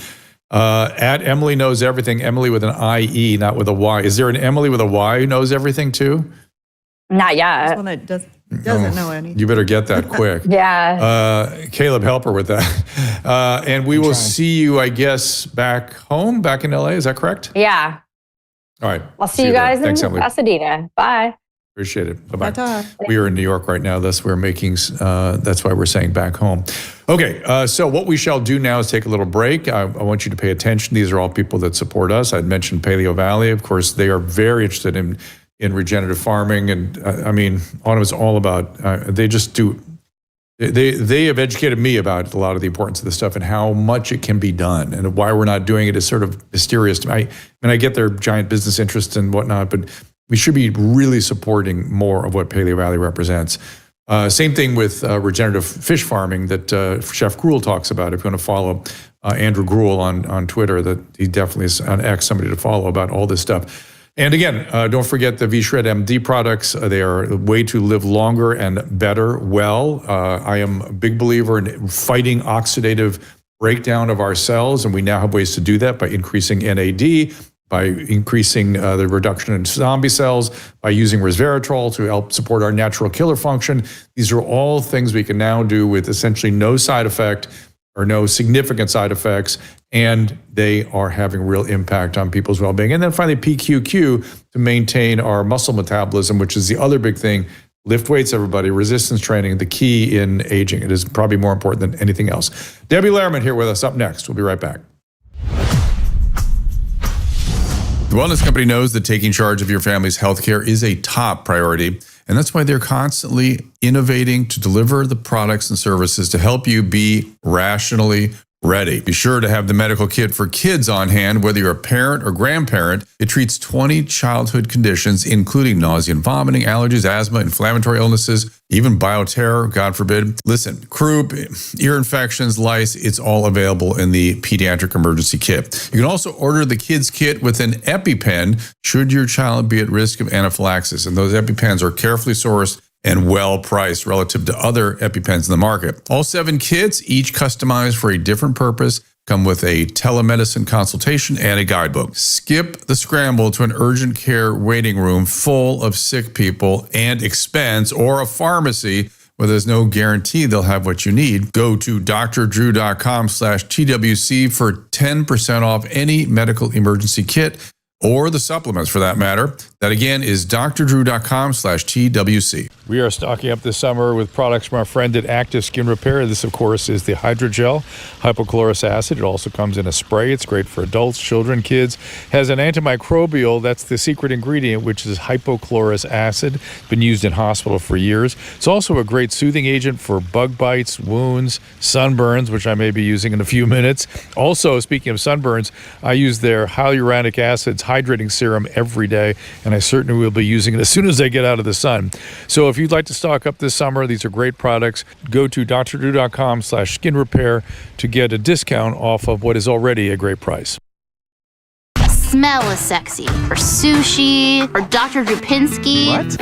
At Emily Knows Everything, Emily with an I-E, not with a Y. Is there an Emily with a Y who knows everything too? Not yet. This one that doesn't know anything. You better get that quick. Yeah. Caleb, help her with that. And we will see you, I guess, back in LA. Is that correct? Yeah. All right. I'll see you guys Thanks, in Emily. Pasadena. Bye. Appreciate it. Bye-bye. Ta-ta. We are in New York right now. That's why we're saying back home. Okay, so what we shall do now is take a little break. I want you to pay attention. These are all people that support us. I'd mentioned Paleo Valley. Of course, they are very interested in regenerative farming. And I mean, Autumn is all about, they just do, they have educated me about a lot of the importance of this stuff and how much it can be done and why we're not doing it is sort of mysterious to me. I get their giant business interests and whatnot, but we should be really supporting more of what Paleo Valley represents. Same thing with regenerative fish farming that Chef Gruel talks about. If you want to follow Andrew Gruel on Twitter, that he definitely is on X, somebody to follow about all this stuff. And again, don't forget the V-Shred MD products. They are a way to live longer and better well. I am a big believer in fighting oxidative breakdown of our cells, and we now have ways to do that by increasing NAD, by increasing the reduction in zombie cells, by using resveratrol to help support our natural killer function. These are all things we can now do with essentially no side effect or no significant side effects, and they are having real impact on people's well-being. And then finally, PQQ to maintain our muscle metabolism, which is the other big thing. Lift weights, everybody. Resistance training, the key in aging. It is probably more important than anything else. Debbie Lerman here with us up next. We'll be right back. The Wellness Company knows that taking charge of your family's healthcare is a top priority, and that's why they're constantly innovating to deliver the products and services to help you be rationally ready. Be sure to have the medical kit for kids on hand, whether you're a parent or grandparent. It treats 20 childhood conditions, including nausea and vomiting, allergies, asthma, inflammatory illnesses, even bioterror, God forbid. Listen, croup, ear infections, lice, it's all available in the pediatric emergency kit. You can also order the kids kit with an EpiPen should your child be at risk of anaphylaxis. And those EpiPens are carefully sourced and well priced relative to other EpiPens in the market. All 7 kits, each customized for a different purpose, come with a telemedicine consultation and a guidebook. Skip the scramble to an urgent care waiting room full of sick people and expense, or a pharmacy where there's no guarantee they'll have what you need. Go to drdrew.com/TWC for 10% off any medical emergency kit, or the supplements for that matter. That again is drdrew.com/TWC. We are stocking up this summer with products from our friend at Active Skin Repair. This, of course, is the Hydrogel Hypochlorous Acid. It also comes in a spray. It's great for adults, children, kids. Has an antimicrobial. That's the secret ingredient, which is hypochlorous acid. It's been used in hospital for years. It's also a great soothing agent for bug bites, wounds, sunburns, which I may be using in a few minutes. Also, speaking of sunburns, I use their hyaluronic acids hydrating serum every day, and I certainly will be using it as soon as I get out of the sun. So if you'd like to stock up this summer, these are great products. Go to drdrew.com/skin repair to get a discount off of what is already a great price. Smell is sexy. Or sushi. Or Dr. Drupinski. What?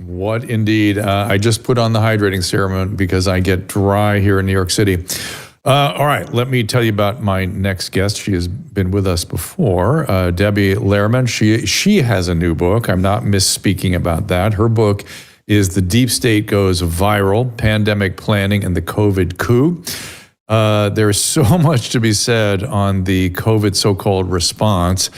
What indeed. I just put on the hydrating serum because I get dry here in New York City. All right, let me tell you about my next guest. She has been with us before, Debbie Lerman. She has a new book. I'm not misspeaking about that. Her book is The Deep State Goes Viral, Pandemic Planning and the COVID Coup. There's so much to be said on the COVID so-called response.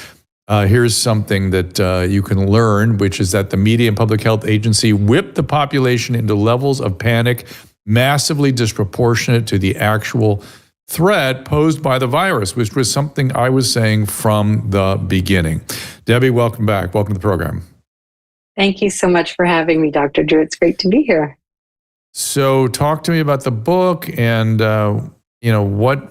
Here's something that you can learn, which is that the media and public health agency whipped the population into levels of panic massively disproportionate to the actual threat posed by the virus, which was something I was saying from the beginning. Debbie, welcome back. Welcome to the program. Thank you so much for having me, Dr. Drew. It's great to be here. So talk to me about the book and, what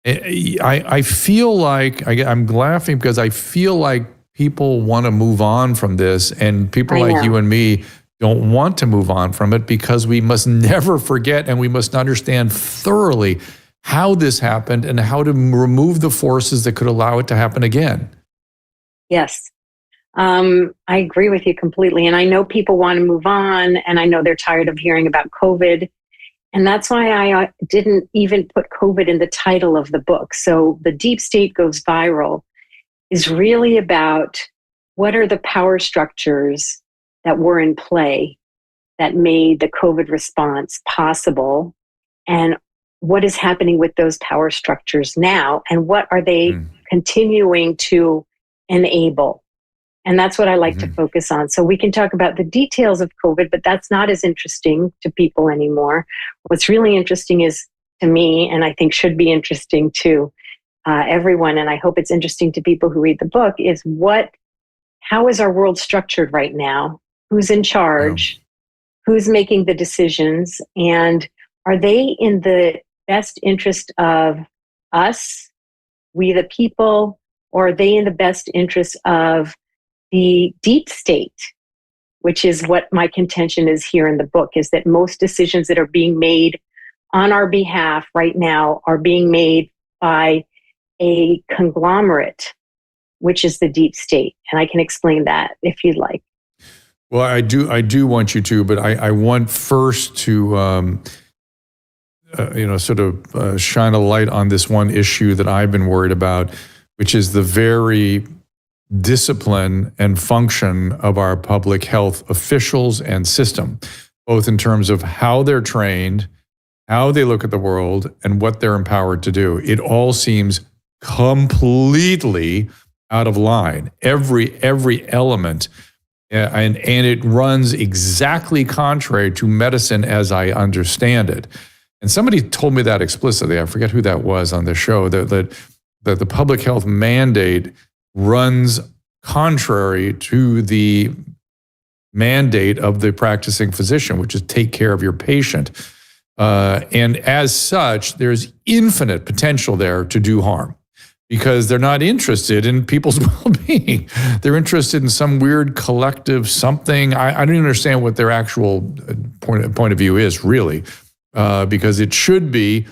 I feel like I'm laughing because I feel like people want to move on from this, and people like you and me don't want to move on from it because we must never forget and we must understand thoroughly how this happened and how to remove the forces that could allow it to happen again. Yes. I agree with you completely. And I know people want to move on, and I know they're tired of hearing about COVID. And that's why I didn't even put COVID in the title of the book. So The Deep State Goes Viral is really about what are the power structures that were in play that made the COVID response possible, and what is happening with those power structures now, and what are they continuing to enable. And that's what I like to focus on. So we can talk about the details of COVID, but that's not as interesting to people anymore. What's really interesting is to me, and I think should be interesting to everyone, and I hope it's interesting to people who read the book, is how is our world structured right now? Who's in charge? Yeah. Who's making the decisions? And are they in the best interest of us, we the people, or are they in the best interest of the deep state, which is what my contention is here in the book, is that most decisions that are being made on our behalf right now are being made by a conglomerate, which is the deep state. And I can explain that if you'd like. Well, I do want you to, but I want first to, shine a light on this one issue that I've been worried about, which is the very discipline and function of our public health officials and system, both in terms of how they're trained, how they look at the world, and what they're empowered to do. It all seems completely out of line. Every element. And it runs exactly contrary to medicine as I understand it. And somebody told me that explicitly. I forget who that was on the show, that the public health mandate runs contrary to the mandate of the practicing physician, which is take care of your patient. And as such, there's infinite potential there to do harm, because they're not interested in people's well-being. They're interested in some weird collective something. I don't even understand what their actual point of view is, really, because it should be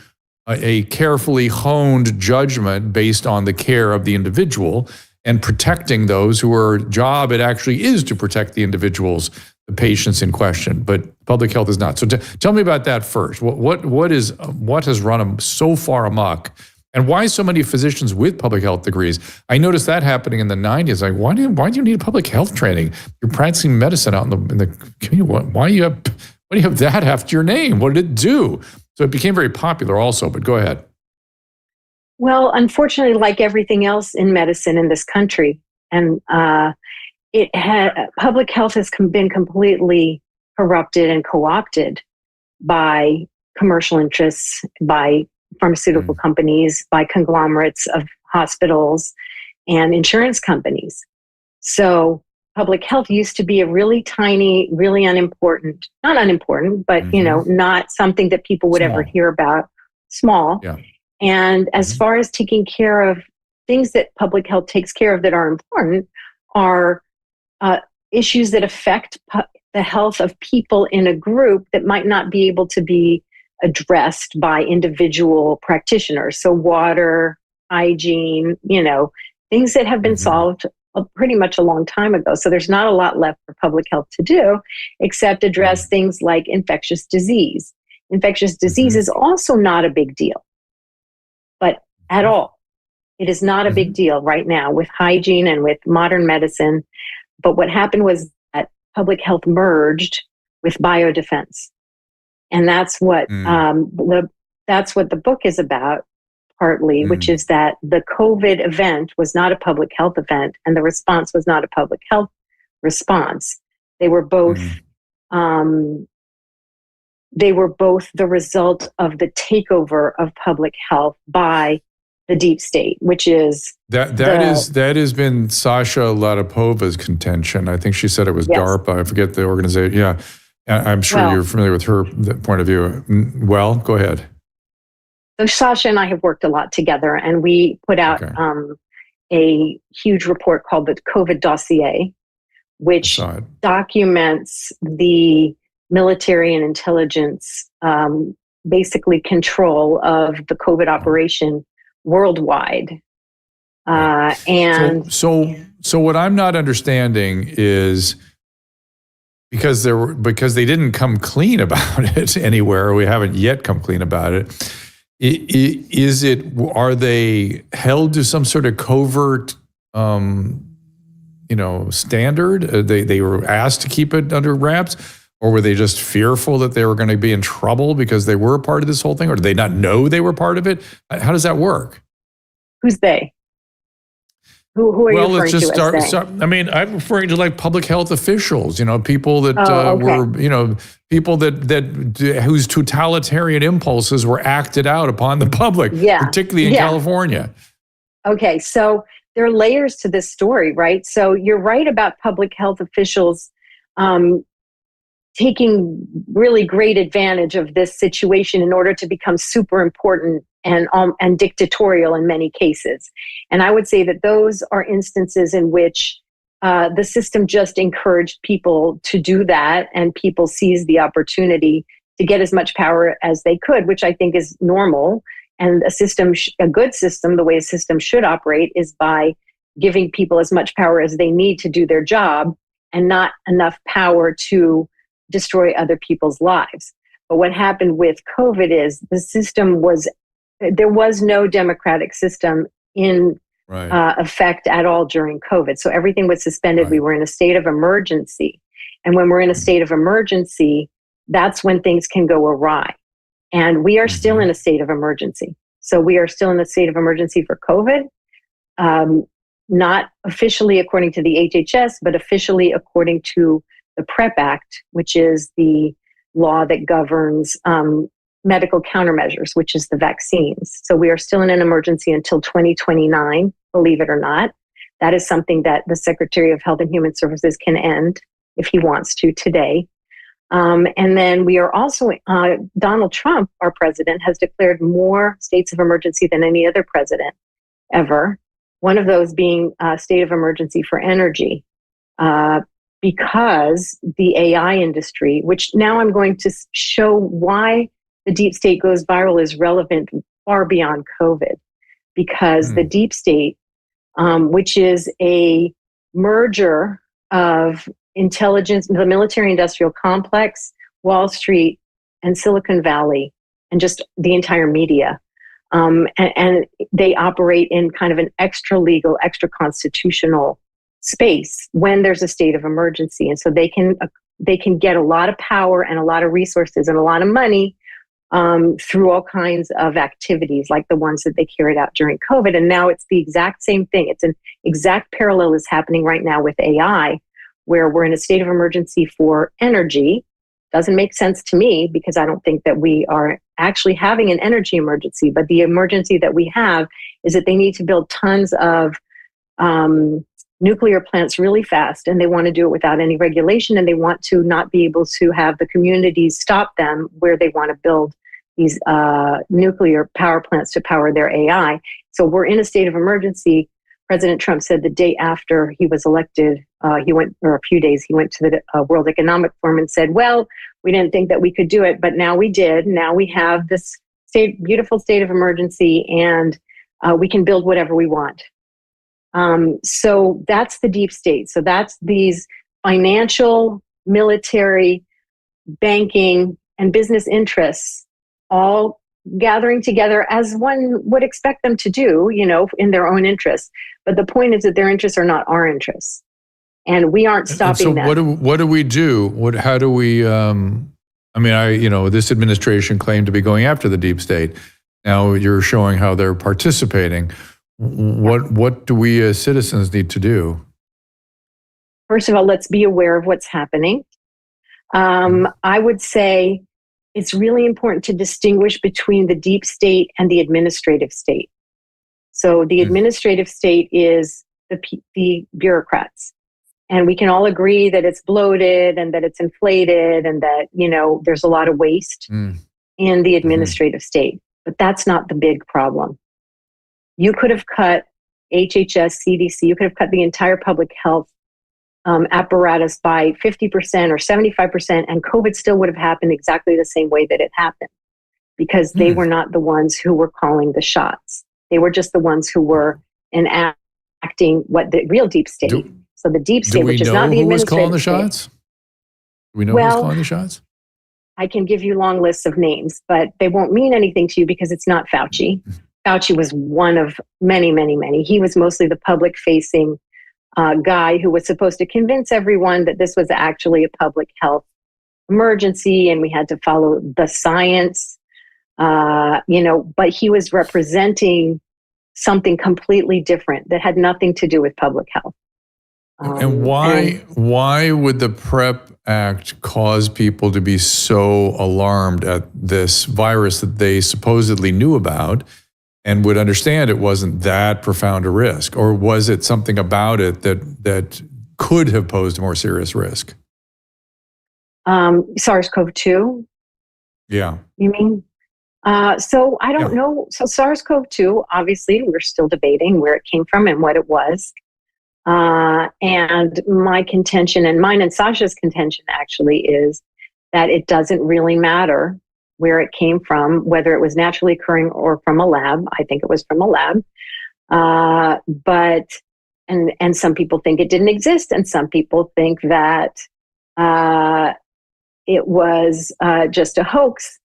a carefully honed judgment based on the care of the individual and protecting those whose job it actually is to protect the individuals, the patients in question. But public health is not. So tell me about that first. What has run so far amok? And why so many physicians with public health degrees? I noticed that happening in the 90s. Like, why do you need public health training? You're practicing medicine out in the community. Why do you have that after your name? What did it do? So it became very popular also, but go ahead. Well, unfortunately, like everything else in medicine in this country, and public health has been completely corrupted and co-opted by commercial interests, by pharmaceutical companies, by conglomerates of hospitals and insurance companies. So public health used to be a really tiny, really not unimportant, but not something that people would ever hear about. Small. Yeah. And as far as taking care of things that public health takes care of that are important are issues that affect the health of people in a group that might not be able to be addressed by individual practitioners. So water, hygiene, things that have been solved pretty much a long time ago. So there's not a lot left for public health to do except address things like infectious disease. Infectious disease is also not a big deal, but at all. It is not a big deal right now with hygiene and with modern medicine. But what happened was that public health merged with biodefense. And that's what the book is about, partly, which is that the COVID event was not a public health event, and the response was not a public health response. They were both they were both the result of the takeover of public health by the deep state, which is that has been Sasha Latipova's contention. I think she said it was DARPA. I forget the organization. Yeah, I'm sure you're familiar with her point of view. Well, go ahead. So Sasha and I have worked a lot together, and we put out a huge report called the COVID dossier, which documents the military and intelligence basically control of the COVID operation worldwide. And so what I'm not understanding is because they didn't come clean about it anywhere, or we haven't yet come clean about it. Are they held to some sort of covert standard? They were asked to keep it under wraps, or were they just fearful that they were going to be in trouble because they were a part of this whole thing, or did they not know they were part of it? How does that work? Who's they? Who are you referring to as they? I mean, I'm referring to like public health officials, people that were, people that whose totalitarian impulses were acted out upon the public, particularly in California. Okay, so there are layers to this story, right? So you're right about public health officials taking really great advantage of this situation in order to become super important and dictatorial in many cases. And I would say that those are instances in which the system just encouraged people to do that, and people seized the opportunity to get as much power as they could, which I think is normal. And a good system, the way a system should operate, is by giving people as much power as they need to do their job, and not enough power to destroy other people's lives. But what happened with COVID is there was no democratic system in effect at all during COVID. So everything was suspended. Right. We were in a state of emergency. And when we're in a state of emergency, that's when things can go awry. And we are still in a state of emergency. So we are still in a state of emergency for COVID, not officially according to the HHS, but officially according to the PrEP Act, which is the law that governs medical countermeasures, which is the vaccines. So we are still in an emergency until 2029, believe it or not. That is something that the Secretary of Health and Human Services can end if he wants to today. And then we are also, Donald Trump, our president, has declared more states of emergency than any other president ever. One of those being a state of emergency for energy, because the AI industry, which now I'm going to show why the deep state goes viral, is relevant far beyond COVID, because the deep state, which is a merger of intelligence, the military industrial complex, Wall Street, and Silicon Valley, and just the entire media. And they operate in kind of an extra legal, extra constitutional space when there's a state of emergency. And so they can get a lot of power and a lot of resources and a lot of money through all kinds of activities like the ones that they carried out during COVID. And now it's the exact same thing. It's an exact parallel is happening right now with AI, where we're in a state of emergency for energy. Doesn't make sense to me, because I don't think that we are actually having an energy emergency. But the emergency that we have is that they need to build tons of nuclear plants really fast, and they want to do it without any regulation, and they want to not be able to have the communities stop them where they want to build these nuclear power plants to power their AI. So we're in a state of emergency. President Trump said the day after he was elected, a few days, he went to the World Economic Forum and said, well, we didn't think that we could do it, but now we did. Now we have this beautiful state of emergency, and we can build whatever we want. So that's the deep state. So that's these financial, military, banking, and business interests all gathering together as one would expect them to do, in their own interests. But the point is that their interests are not our interests, and we aren't stopping them. So what do we do? How do we? This administration claimed to be going after the deep state. Now you're showing how they're participating. What do we as citizens need to do? First of all, let's be aware of what's happening. I would say it's really important to distinguish between the deep state and the administrative state. So the administrative state is the bureaucrats. And we can all agree that it's bloated and that it's inflated and that, there's a lot of waste in the administrative state. But that's not the big problem. You could have cut HHS, CDC, you could have cut the entire public health apparatus by 50% or 75%, and COVID still would have happened exactly the same way that it happened, because they were not the ones who were calling the shots. They were just the ones who were enacting what the real deep state. So the deep state, which is not the administrative state. Do we know who was calling the shots? Do we know who was calling the shots? I can give you long lists of names, but they won't mean anything to you because it's not Fauci. Fauci was one of many, many, many. He was mostly the public-facing guy who was supposed to convince everyone that this was actually a public health emergency and we had to follow the science, but he was representing something completely different that had nothing to do with public health. And why would the PrEP Act cause people to be so alarmed at this virus that they supposedly knew about and would understand it wasn't that profound a risk? Or was it something about it that could have posed a more serious risk? SARS-CoV-2? Yeah. You mean? So I don't know. So SARS-CoV-2, obviously, we're still debating where it came from and what it was. And my contention, and mine and Sasha's contention actually, is that it doesn't really matter where it came from, whether it was naturally occurring or from a lab. I think it was from a lab. But some people think it didn't exist, and some people think that it was just a hoax.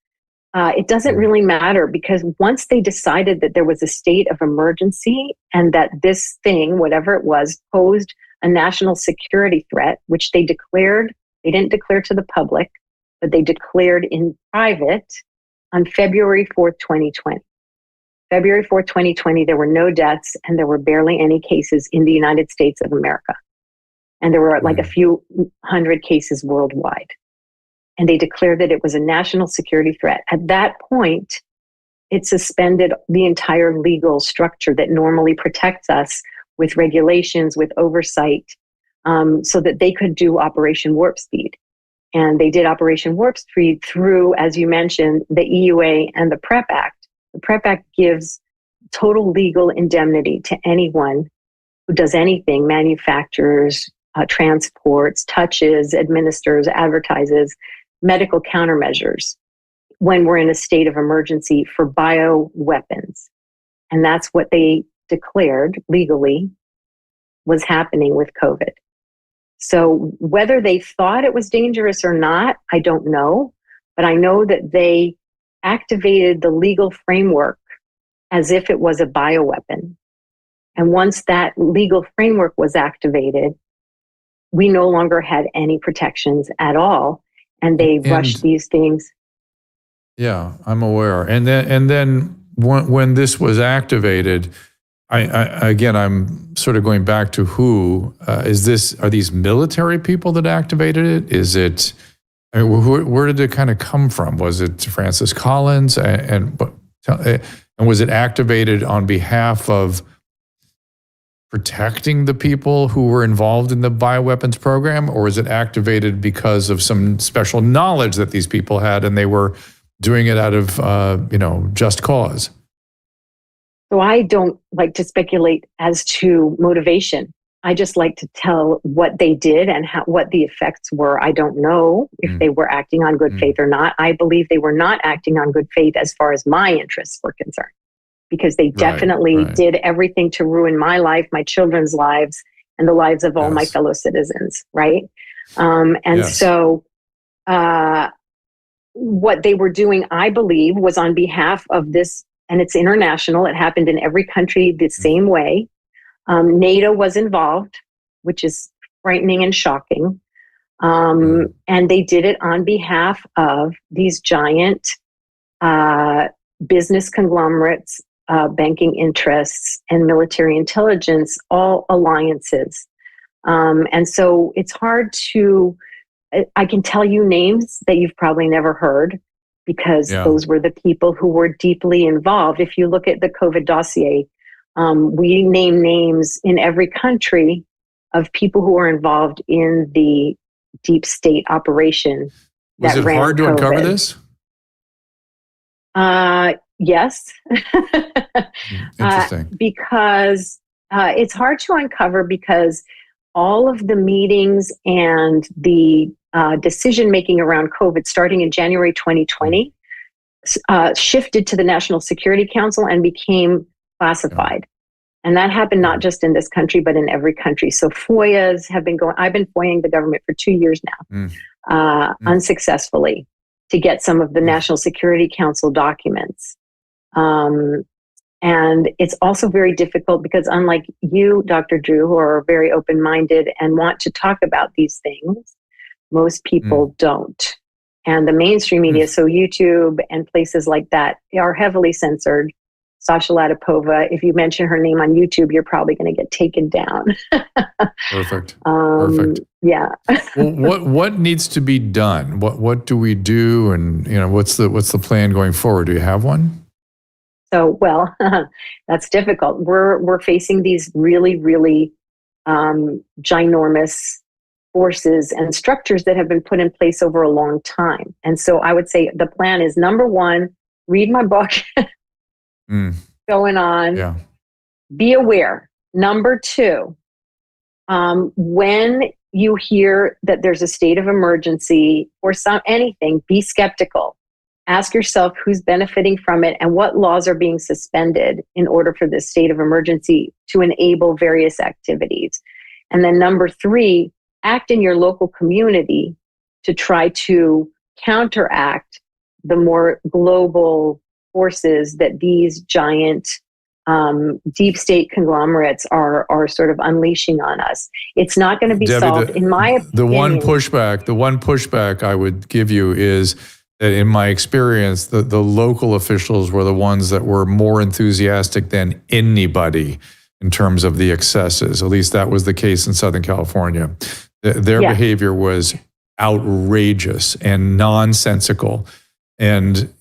It doesn't really matter, because once they decided that there was a state of emergency and that this thing, whatever it was, posed a national security threat, which they declared, they didn't declare to the public, but they declared in private on February 4th, 2020. February 4th, 2020, there were no deaths and there were barely any cases in the United States of America. And there were like a few hundred cases worldwide. And they declared that it was a national security threat. At that point, it suspended the entire legal structure that normally protects us with regulations, with oversight, so that they could do Operation Warp Speed. And they did Operation Warp Speed through, as you mentioned, the EUA and the PrEP Act. The PrEP Act gives total legal indemnity to anyone who does anything, manufactures, transports, touches, administers, advertises, medical countermeasures when we're in a state of emergency for bioweapons. And that's what they declared legally was happening with COVID. So whether they thought it was dangerous or not, I don't know. But I know that they activated the legal framework as if it was a bioweapon. And once that legal framework was activated, we no longer had any protections at all. And they rushed these things. Yeah, I'm aware. And then when this was activated, I'm sort of going back to who is this? Are these military people that activated it? Is it? I mean, where did it kind of come from? Was it Francis Collins? And was it activated on behalf of protecting the people who were involved in the bioweapons program, or is it activated because of some special knowledge that these people had and they were doing it out of just cause? So I don't like to speculate as to motivation. I just like to tell what they did and what the effects were. I don't know if they were acting on good faith or not. I believe they were not acting on good faith as far as my interests were concerned, because they definitely did everything to ruin my life, my children's lives, and the lives of all my fellow citizens, right? So what they were doing, I believe, was on behalf of this, and it's international. It happened in every country the same way. NATO was involved, which is frightening and shocking. And they did it on behalf of these giant business conglomerates, banking interests, and military intelligence, all alliances. And so it's hard to, I can tell you names that you've probably never heard. because those were the people who were deeply involved. If you look at the COVID dossier, we name names in every country of people who were involved in the deep state operation. Was it hard to uncover this? Yes. Interesting. Because it's hard to uncover because all of the meetings and the decision making around COVID starting in January 2020 shifted to the National Security Council and became classified. And that happened not just in this country, but in every country. So FOIAs have been going, I've been FOIAing the government for 2 years now, unsuccessfully, to get some of the National Security Council documents. And it's also very difficult because unlike you, Dr. Drew, who are very open-minded and want to talk about these things, most people don't. And the mainstream media, so YouTube and places like that, are heavily censored. Sasha Latipova, if you mention her name on YouTube, you're probably going to get taken down. Perfect. Perfect. Yeah. Well, what needs to be done? What do we do? And what's the plan going forward? Do you have one? So, well, that's difficult. We're facing these really, really ginormous forces and structures that have been put in place over a long time. And so I would say the plan is, number one, read my book. Going on. Yeah. Be aware. Number two, when you hear that there's a state of emergency or anything, be skeptical. Ask yourself who's benefiting from it and what laws are being suspended in order for this state of emergency to enable various activities. And then number three, act in your local community to try to counteract the more global forces that these giant deep state conglomerates are sort of unleashing on us. It's not going to be solved, in my opinion. The one pushback I would give you is that, in my experience, the local officials were the ones that were more enthusiastic than anybody in terms of the excesses. At least that was the case in Southern California. Their behavior was outrageous and nonsensical, and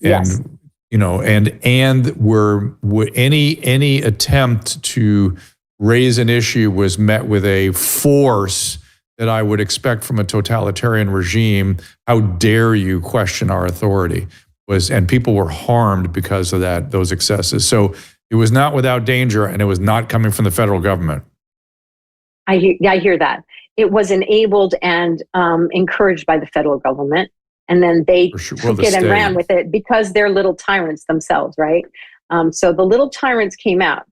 were any attempt to raise an issue was met with a force that I would expect from a totalitarian regime. How dare you question our authority? And people were harmed because of those excesses. So it was not without danger, and it was not coming from the federal government. I hear that. It was enabled and encouraged by the federal government. And then they took it and ran with it because they're little tyrants themselves, right? So the little tyrants came out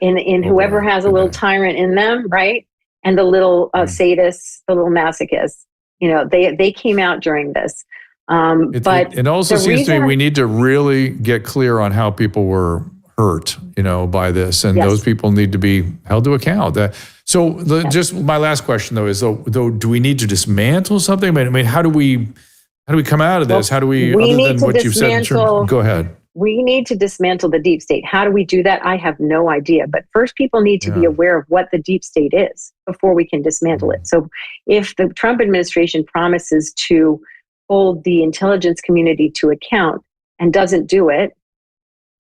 in whoever has a little tyrant in them, right? And the little sadists, the little masochists, they came out during this. But it also seems to me we need to really get clear on how people were hurt, by this, and those people need to be held to account. Just my last question though is, do we need to dismantle something? I mean, how do we come out of this? How do we other than what you've said? Go ahead. We need to dismantle the deep state. How do we do that? I have no idea. But first, people need to be aware of what the deep state is before we can dismantle it. So if the Trump administration promises to hold the intelligence community to account and doesn't do it,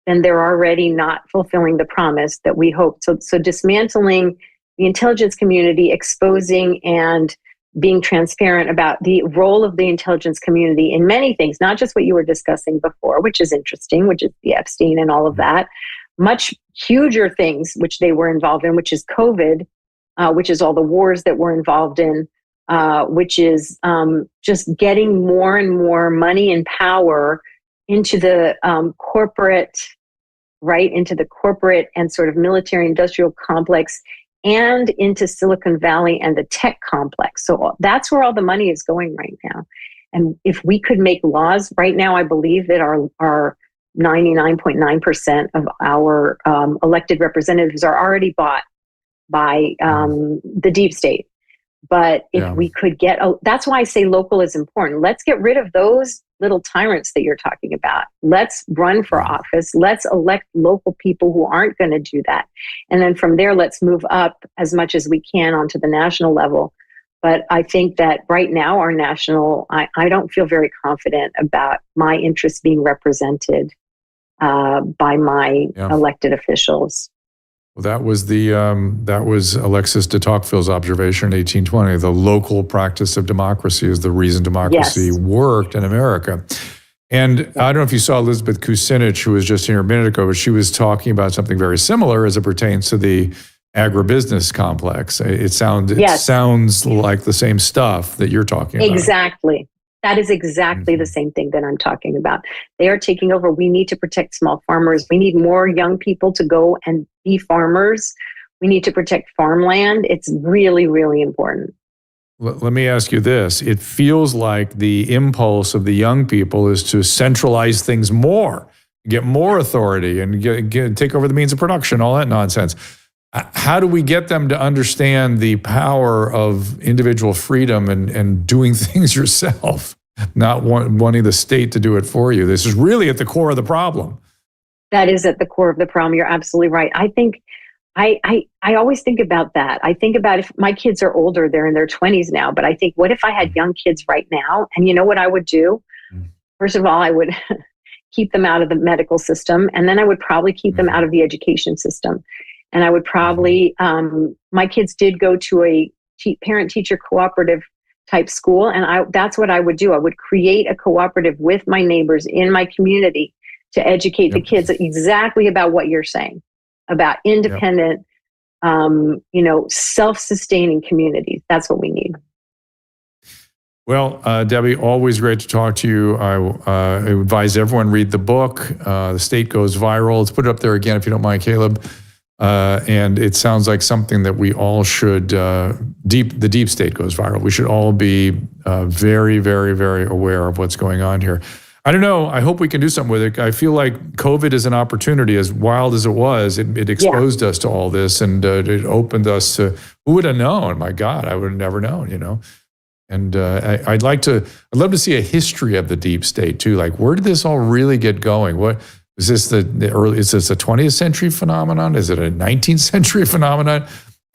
then they're already not fulfilling the promise that we hoped. So dismantling the intelligence community, exposing and being transparent about the role of the intelligence community in many things, not just what you were discussing before, which is interesting, which is the Epstein and all of that, much huger things which they were involved in, which is COVID, which is all the wars that we're involved in, which is just getting more and more money and power into the corporate, right, into the corporate and sort of military industrial complex, and into Silicon Valley and the tech complex. So that's where all the money is going right now. And if we could make laws right now, I believe that our 99.9% of our elected representatives are already bought by the deep state. But if we could that's why I say local is important. Let's get rid of those little tyrants that you're talking about. Let's run for office. Let's elect local people who aren't going to do that. And then from there, let's move up as much as we can onto the national level. But I think that right now, our national, I don't feel very confident about my interests being represented by my elected officials. Well, that was Alexis de Tocqueville's observation in 1820. The local practice of democracy is the reason democracy worked in America. And I don't know if you saw Elizabeth Kucinich, who was just here a minute ago, but she was talking about something very similar as it pertains to the agribusiness complex. It sounds like the same stuff that you're talking about. Exactly. That is exactly the same thing that I'm talking about. They are taking over. We need to protect small farmers. We need more young people to go and be farmers. We need to protect farmland. It's really, really important. Let me ask you this. It feels like the impulse of the young people is to centralize things more, get more authority, and take over the means of production, all that nonsense. How do we get them to understand the power of individual freedom and doing things yourself, not wanting the state to do it for you? This is really at the core of the problem. That is at the core of the problem. You're absolutely right. I think I always think about that. I think about if my kids are older, they're in their 20s now, but I think, what if I had young kids right now? And you know what I would do? First of all, I would keep them out of the medical system, and then I would probably keep them out of the education system. And I would probably, my kids did go to a parent-teacher cooperative type school, and that's what I would do. I would create a cooperative with my neighbors in my community to educate the kids exactly about what you're saying, about independent, self-sustaining communities. That's what we need. Well, Debbie, always great to talk to you. I advise everyone read the book. The State Goes Viral. Let's put it up there again, if you don't mind, Caleb. And it sounds like something that we all should, the deep state goes viral. We should all be very, very, very aware of what's going on here. I don't know. I hope we can do something with it. I feel like COVID is an opportunity. As wild as it was, it exposed us to all this, and it opened us to, who would have known? My God, I would have never known, And I'd love to see a history of the deep state too. Like, where did this all really get going? What is this is this a 20th century phenomenon? Is it a 19th century phenomenon?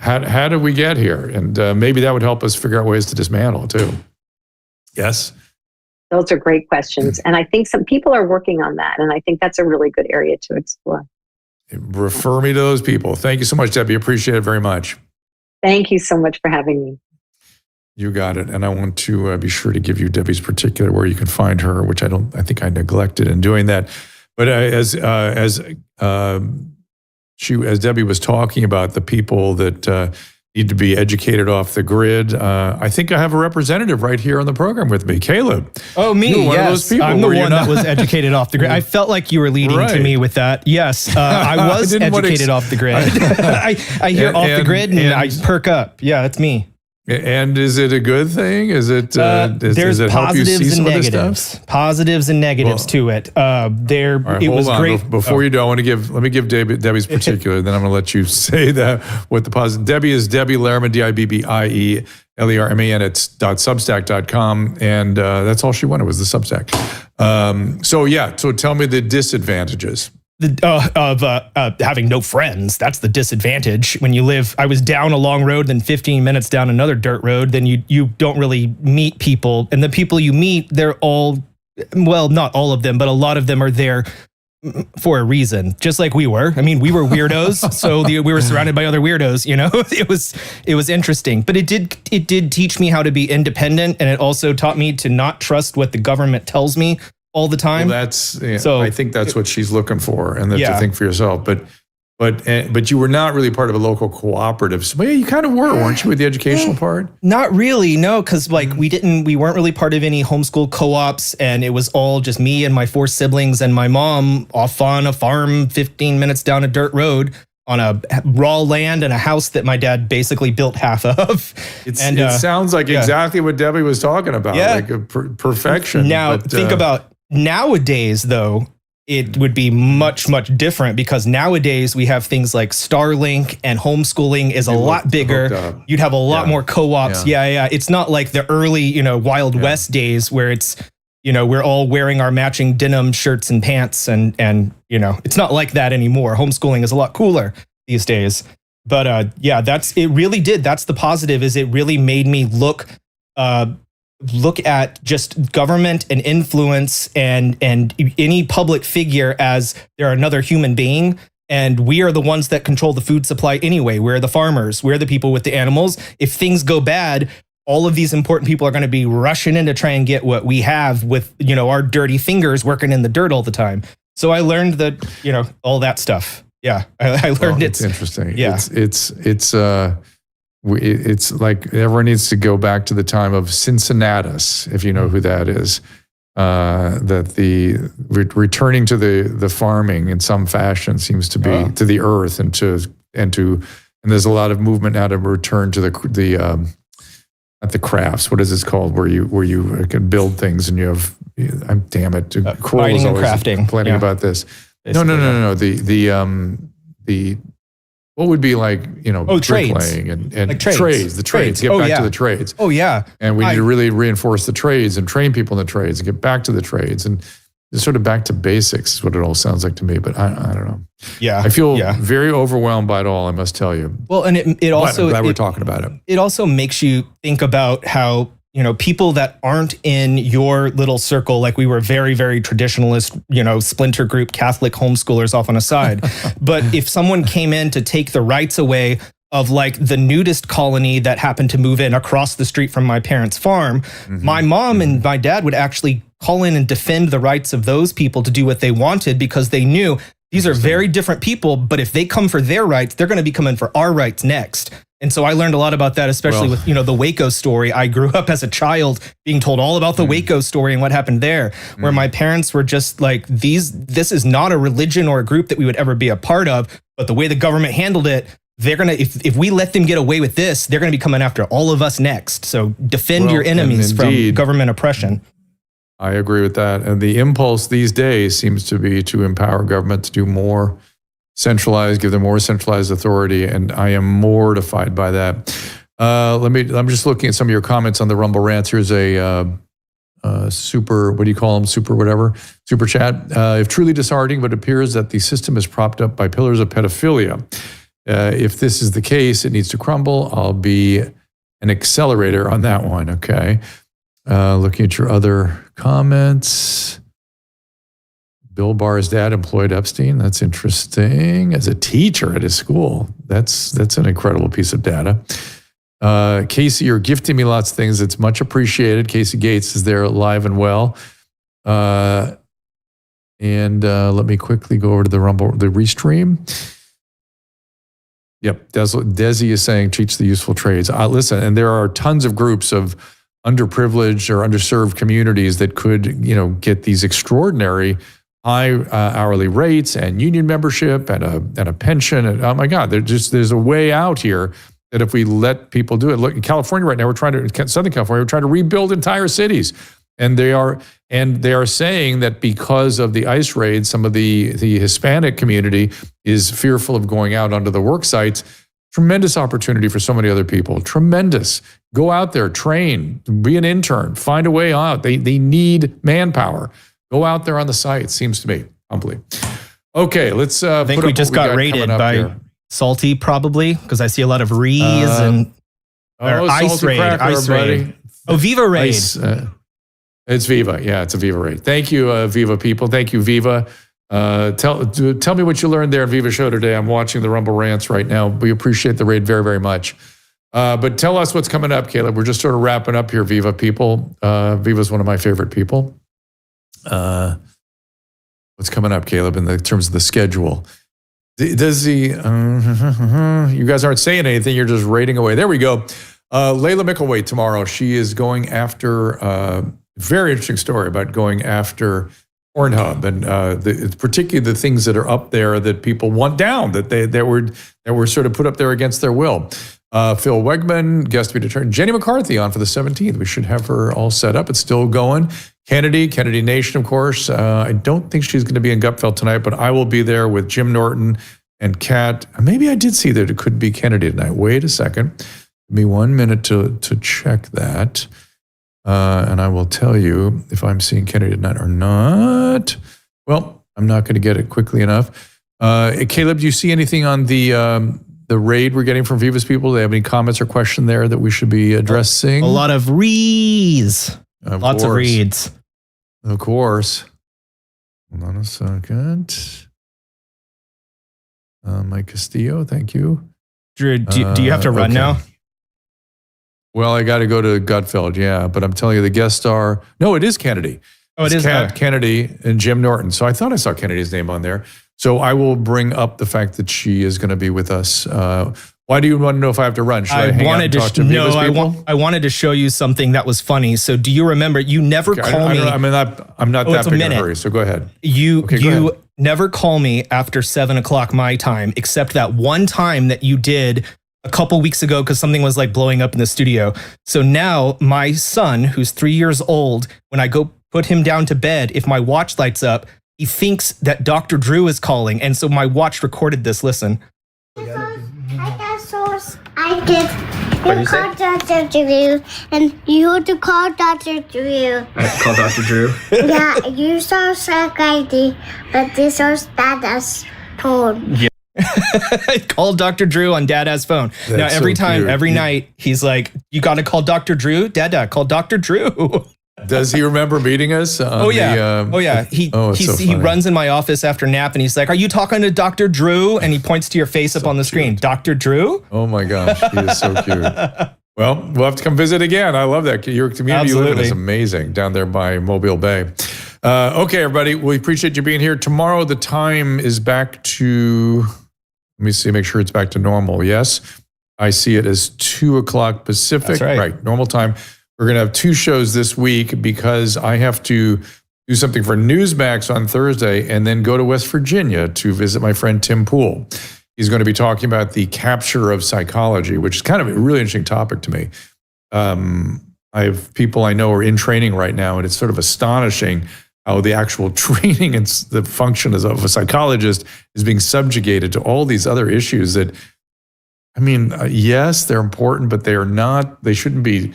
How did we get here? And maybe that would help us figure out ways to dismantle it too. Yes? Those are great questions. And I think some people are working on that. And I think that's a really good area to explore. Refer me to those people. Thank you so much, Debbie. Appreciate it very much. Thank you so much for having me. You got it. And I want to be sure to give you Debbie's particular where you can find her, which I think I neglected in doing that. But as Debbie was talking about the people that need to be educated off the grid, I think I have a representative right here on the program with me, Caleb. Oh, me? You're one of those people, I'm the one that was educated off the grid. I felt like you were leading to me with that. Yes, I was educated off the grid. I hear off the grid and I perk up. Yeah, that's me. And is it a good thing? Is it? Does it help you see some of this stuff? Positives and negatives to it. It was great. Before you do, let me give Debbie's particular. Then I'm going to let you say that what the positive. Debbie is Debbie Lerman, DIBBIE LERMAN. It's .substack.com, and that's all she wanted was the Substack. So tell me the disadvantages. Of having no friends. That's the disadvantage. When you live, I was down a long road, then 15 minutes down another dirt road, then you don't really meet people. And the people you meet, they're all, well, not all of them, but a lot of them are there for a reason, just like we were. I mean, we were weirdos, so we were surrounded by other weirdos, It was interesting, but it did teach me how to be independent, and it also taught me to not trust what the government tells me all the time. Well, I think that's what she's looking for, and then to think for yourself. But you were not really part of a local cooperative. So you kind of were, weren't you, with the educational part? Not really, no, because we weren't really part of any homeschool co-ops, and it was all just me and my 4 siblings and my mom off on a farm 15 minutes down a dirt road on a raw land and a house that my dad basically built half of. It sounds like exactly what Debbie was talking about, like a perfection. Now, think about nowadays, though, it would be much, much different, because nowadays we have things like Starlink, and homeschooling is a lot bigger. You'd have a lot more co-ops. Yeah. It's not like the early, Wild West days where it's, we're all wearing our matching denim shirts and pants, and it's not like that anymore. Homeschooling is a lot cooler these days. But yeah, it really did. That's the positive, is it really made me look at just government and influence and any public figure as they're another human being. And we are the ones that control the food supply anyway. We're the farmers. We're the people with the animals. If things go bad, all of these important people are going to be rushing in to try and get what we have with, our dirty fingers working in the dirt all the time. So I learned that, all that stuff. Yeah, I learned it's interesting. Yeah. It's like everyone needs to go back to the time of Cincinnatus, if you know who that is. That the returning to the farming in some fashion seems to be to the earth and there's a lot of movement now to return to the not the crafts. What is this called? Where you can build things and you have damn it, writing and crafting. Complaining about this. Basically, No. The what would be like, bricklaying and like trades. The trades. Get back to the trades. Oh, yeah. And we need to really reinforce the trades and train people in the trades and get back to the trades and just sort of back to basics is what it all sounds like to me. But I don't know. Yeah. I feel very overwhelmed by it all, I must tell you. Well, and it also... I'm glad we're talking about it. It also makes you think about how, people that aren't in your little circle, like we were very, very traditionalist, splinter group Catholic homeschoolers off on a side. But if someone came in to take the rights away of like the nudist colony that happened to move in across the street from my parents' farm, my mom and my dad would actually call in and defend the rights of those people to do what they wanted, because they knew these are very different people, but if they come for their rights, they're going to be coming for our rights next. And so I learned a lot about that, especially with, the Waco story. I grew up as a child being told all about the Waco story and what happened there, where my parents were just like, this is not a religion or a group that we would ever be a part of, but the way the government handled it, they're going to, if we let them get away with this, they're going to be coming after all of us next. So defend your enemies from government oppression. I agree with that. And the impulse these days seems to be to empower government to do more centralized, give them more centralized authority. And I am mortified by that. I'm just looking at some of your comments on the Rumble Rants. Here's a super, what do you call them? Super chat. If truly disheartening, but it appears that the system is propped up by pillars of pedophilia. If this is the case, it needs to crumble. I'll be an accelerator on that one. Okay. Looking at your other comments. Bill Barr's dad employed Epstein. That's interesting. As a teacher at his school. That's an incredible piece of data. Casey, you're gifting me lots of things. It's much appreciated. Casey Gates is there alive and well. And let me quickly go over to the Restream. Yep, Desi is saying teach the useful trades. Listen, and there are tons of groups of underprivileged or underserved communities that could, get these extraordinary high hourly rates and union membership and a pension. And oh my God, there's a way out here that if we let people do it. Look, in California right now, Southern California, we're trying to rebuild entire cities. And they are saying that because of the ICE raids, some of the Hispanic community is fearful of going out onto the work sites. Tremendous opportunity for so many other people. Tremendous. Go out there, train, be an intern, find a way out. They need manpower. Go out there on the site, seems to me. Humbly. Okay, let's I think we just got raided by here. Salty, probably, because I see a lot of Rees and Ice Raid. Ice Raid. Oh, Viva Raid. It's Viva. Yeah, it's a Viva Raid. Thank you, Viva people. Thank you, Viva. Tell me what you learned there at Viva Show today. I'm watching the Rumble Rants right now. We appreciate the raid very, very much. But tell us what's coming up, Caleb. We're just sort of wrapping up here, Viva people. Viva's one of my favorite people. What's coming up, Caleb, in terms of the schedule? Does you guys aren't saying anything. You're just raiding away. There we go. Layla Micklethwait tomorrow. She is going after very interesting story about going after Pornhub and particularly the things that are up there that people want down, that were sort of put up there against their will. Phil Wegman, guest to be determined. Jenny McCarthy on for the 17th. We should have her all set up. It's still going. Kennedy Nation, of course. I don't think she's going to be in Gutfeld tonight, but I will be there with Jim Norton and Kat. Maybe I did see that it could be Kennedy tonight. Wait a second. Give me 1 minute to check that. And I will tell you if I'm seeing Kennedy tonight or not. Well, I'm not going to get it quickly enough. Caleb, do you see anything on the the raid we're getting from Viva's people? Do they have any comments or question there that we should be addressing? A lot of reads. Lots of reads. Of course. Hold on a second. Mike Castillo, thank you. Drew, do you have to run now? Well, I got to go to Gutfeld, yeah. But I'm telling you, the guest star. No, it is Kennedy. Oh, it is Kennedy and Jim Norton. So I thought I saw Kennedy's name on there. So I will bring up the fact that she is going to be with us. Why do you want to know if I have to run? Should I hang out and talk to Viva's people? I wanted to show you something that was funny. So do you remember? You never call me. I'm not that big in a hurry. So go ahead. You never call me after 7:00 my time, except that one time that you did a couple weeks ago because something was like blowing up in the studio. So now my son, who's 3 years old, when I go put him down to bed, if my watch lights up, he thinks that Dr. Drew is calling. And so my watch recorded this. Listen. I can call Dr. Drew, and you have to call Dr. Drew. I have to call Dr. Drew? Yeah, you saw Shark ID, but this was Dada's phone. Yeah. Call Dr. Drew on Dada's phone. That's now, every so time, cute. every night, he's like, you got to call Dr. Drew? Dada, call Dr. Drew. Does he remember meeting us? Oh, yeah. He runs in my office after nap and he's like, are you talking to Dr. Drew? And he points to your face up on the screen. Dr. Drew? Oh my gosh, he is so cute. Well, we'll have to come visit again. I love that. Your community you live in is amazing down there by Mobile Bay. Okay, everybody, we appreciate you being here. Tomorrow, the time is back to, let me see, make sure it's back to normal. Yes, I see it as 2:00 Pacific. That's right. Normal time. We're going to have 2 shows this week because I have to do something for Newsmax on Thursday and then go to West Virginia to visit my friend Tim Poole. He's going to be talking about the capture of psychology, which is kind of a really interesting topic to me. I have people I know are in training right now, and it's sort of astonishing how the actual training and the function of a psychologist is being subjugated to all these other issues that, I mean, yes, they're important, but they are not, they shouldn't be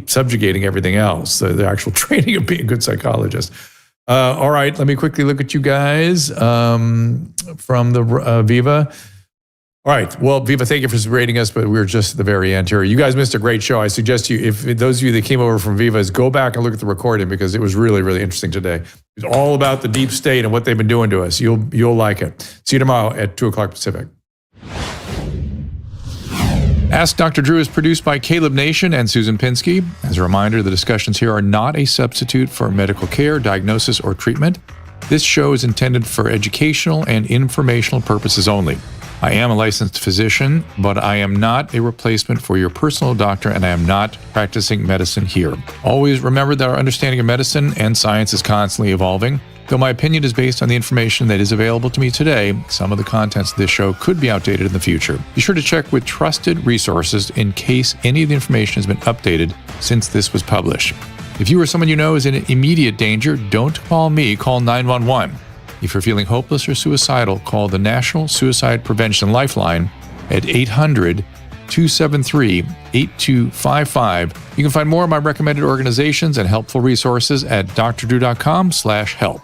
subjugating everything else, the actual training of being a good psychologist. All right, let me quickly look at you guys from the Viva. All right, well, Viva, thank you for rating us, but we're just at the very end here. You guys missed a great show. I suggest you, if those of you that came over from Viva's, go back and look at the recording because it was really, really interesting today. It's all about the deep state and what they've been doing to us. You'll like it. See you tomorrow at 2:00 Pacific. Ask Dr. Drew is produced by Caleb Nation and Susan Pinsky. As a reminder, the discussions here are not a substitute for medical care, diagnosis, or treatment. This show is intended for educational and informational purposes only. I am a licensed physician, but I am not a replacement for your personal doctor, and I am not practicing medicine here. Always remember that our understanding of medicine and science is constantly evolving. Though my opinion is based on the information that is available to me today, some of the contents of this show could be outdated in the future. Be sure to check with trusted resources in case any of the information has been updated since this was published. If you or someone you know is in immediate danger, don't call me, call 911. If you're feeling hopeless or suicidal, call the National Suicide Prevention Lifeline at 800-273-8255. You can find more of my recommended organizations and helpful resources at drdrew.com/help.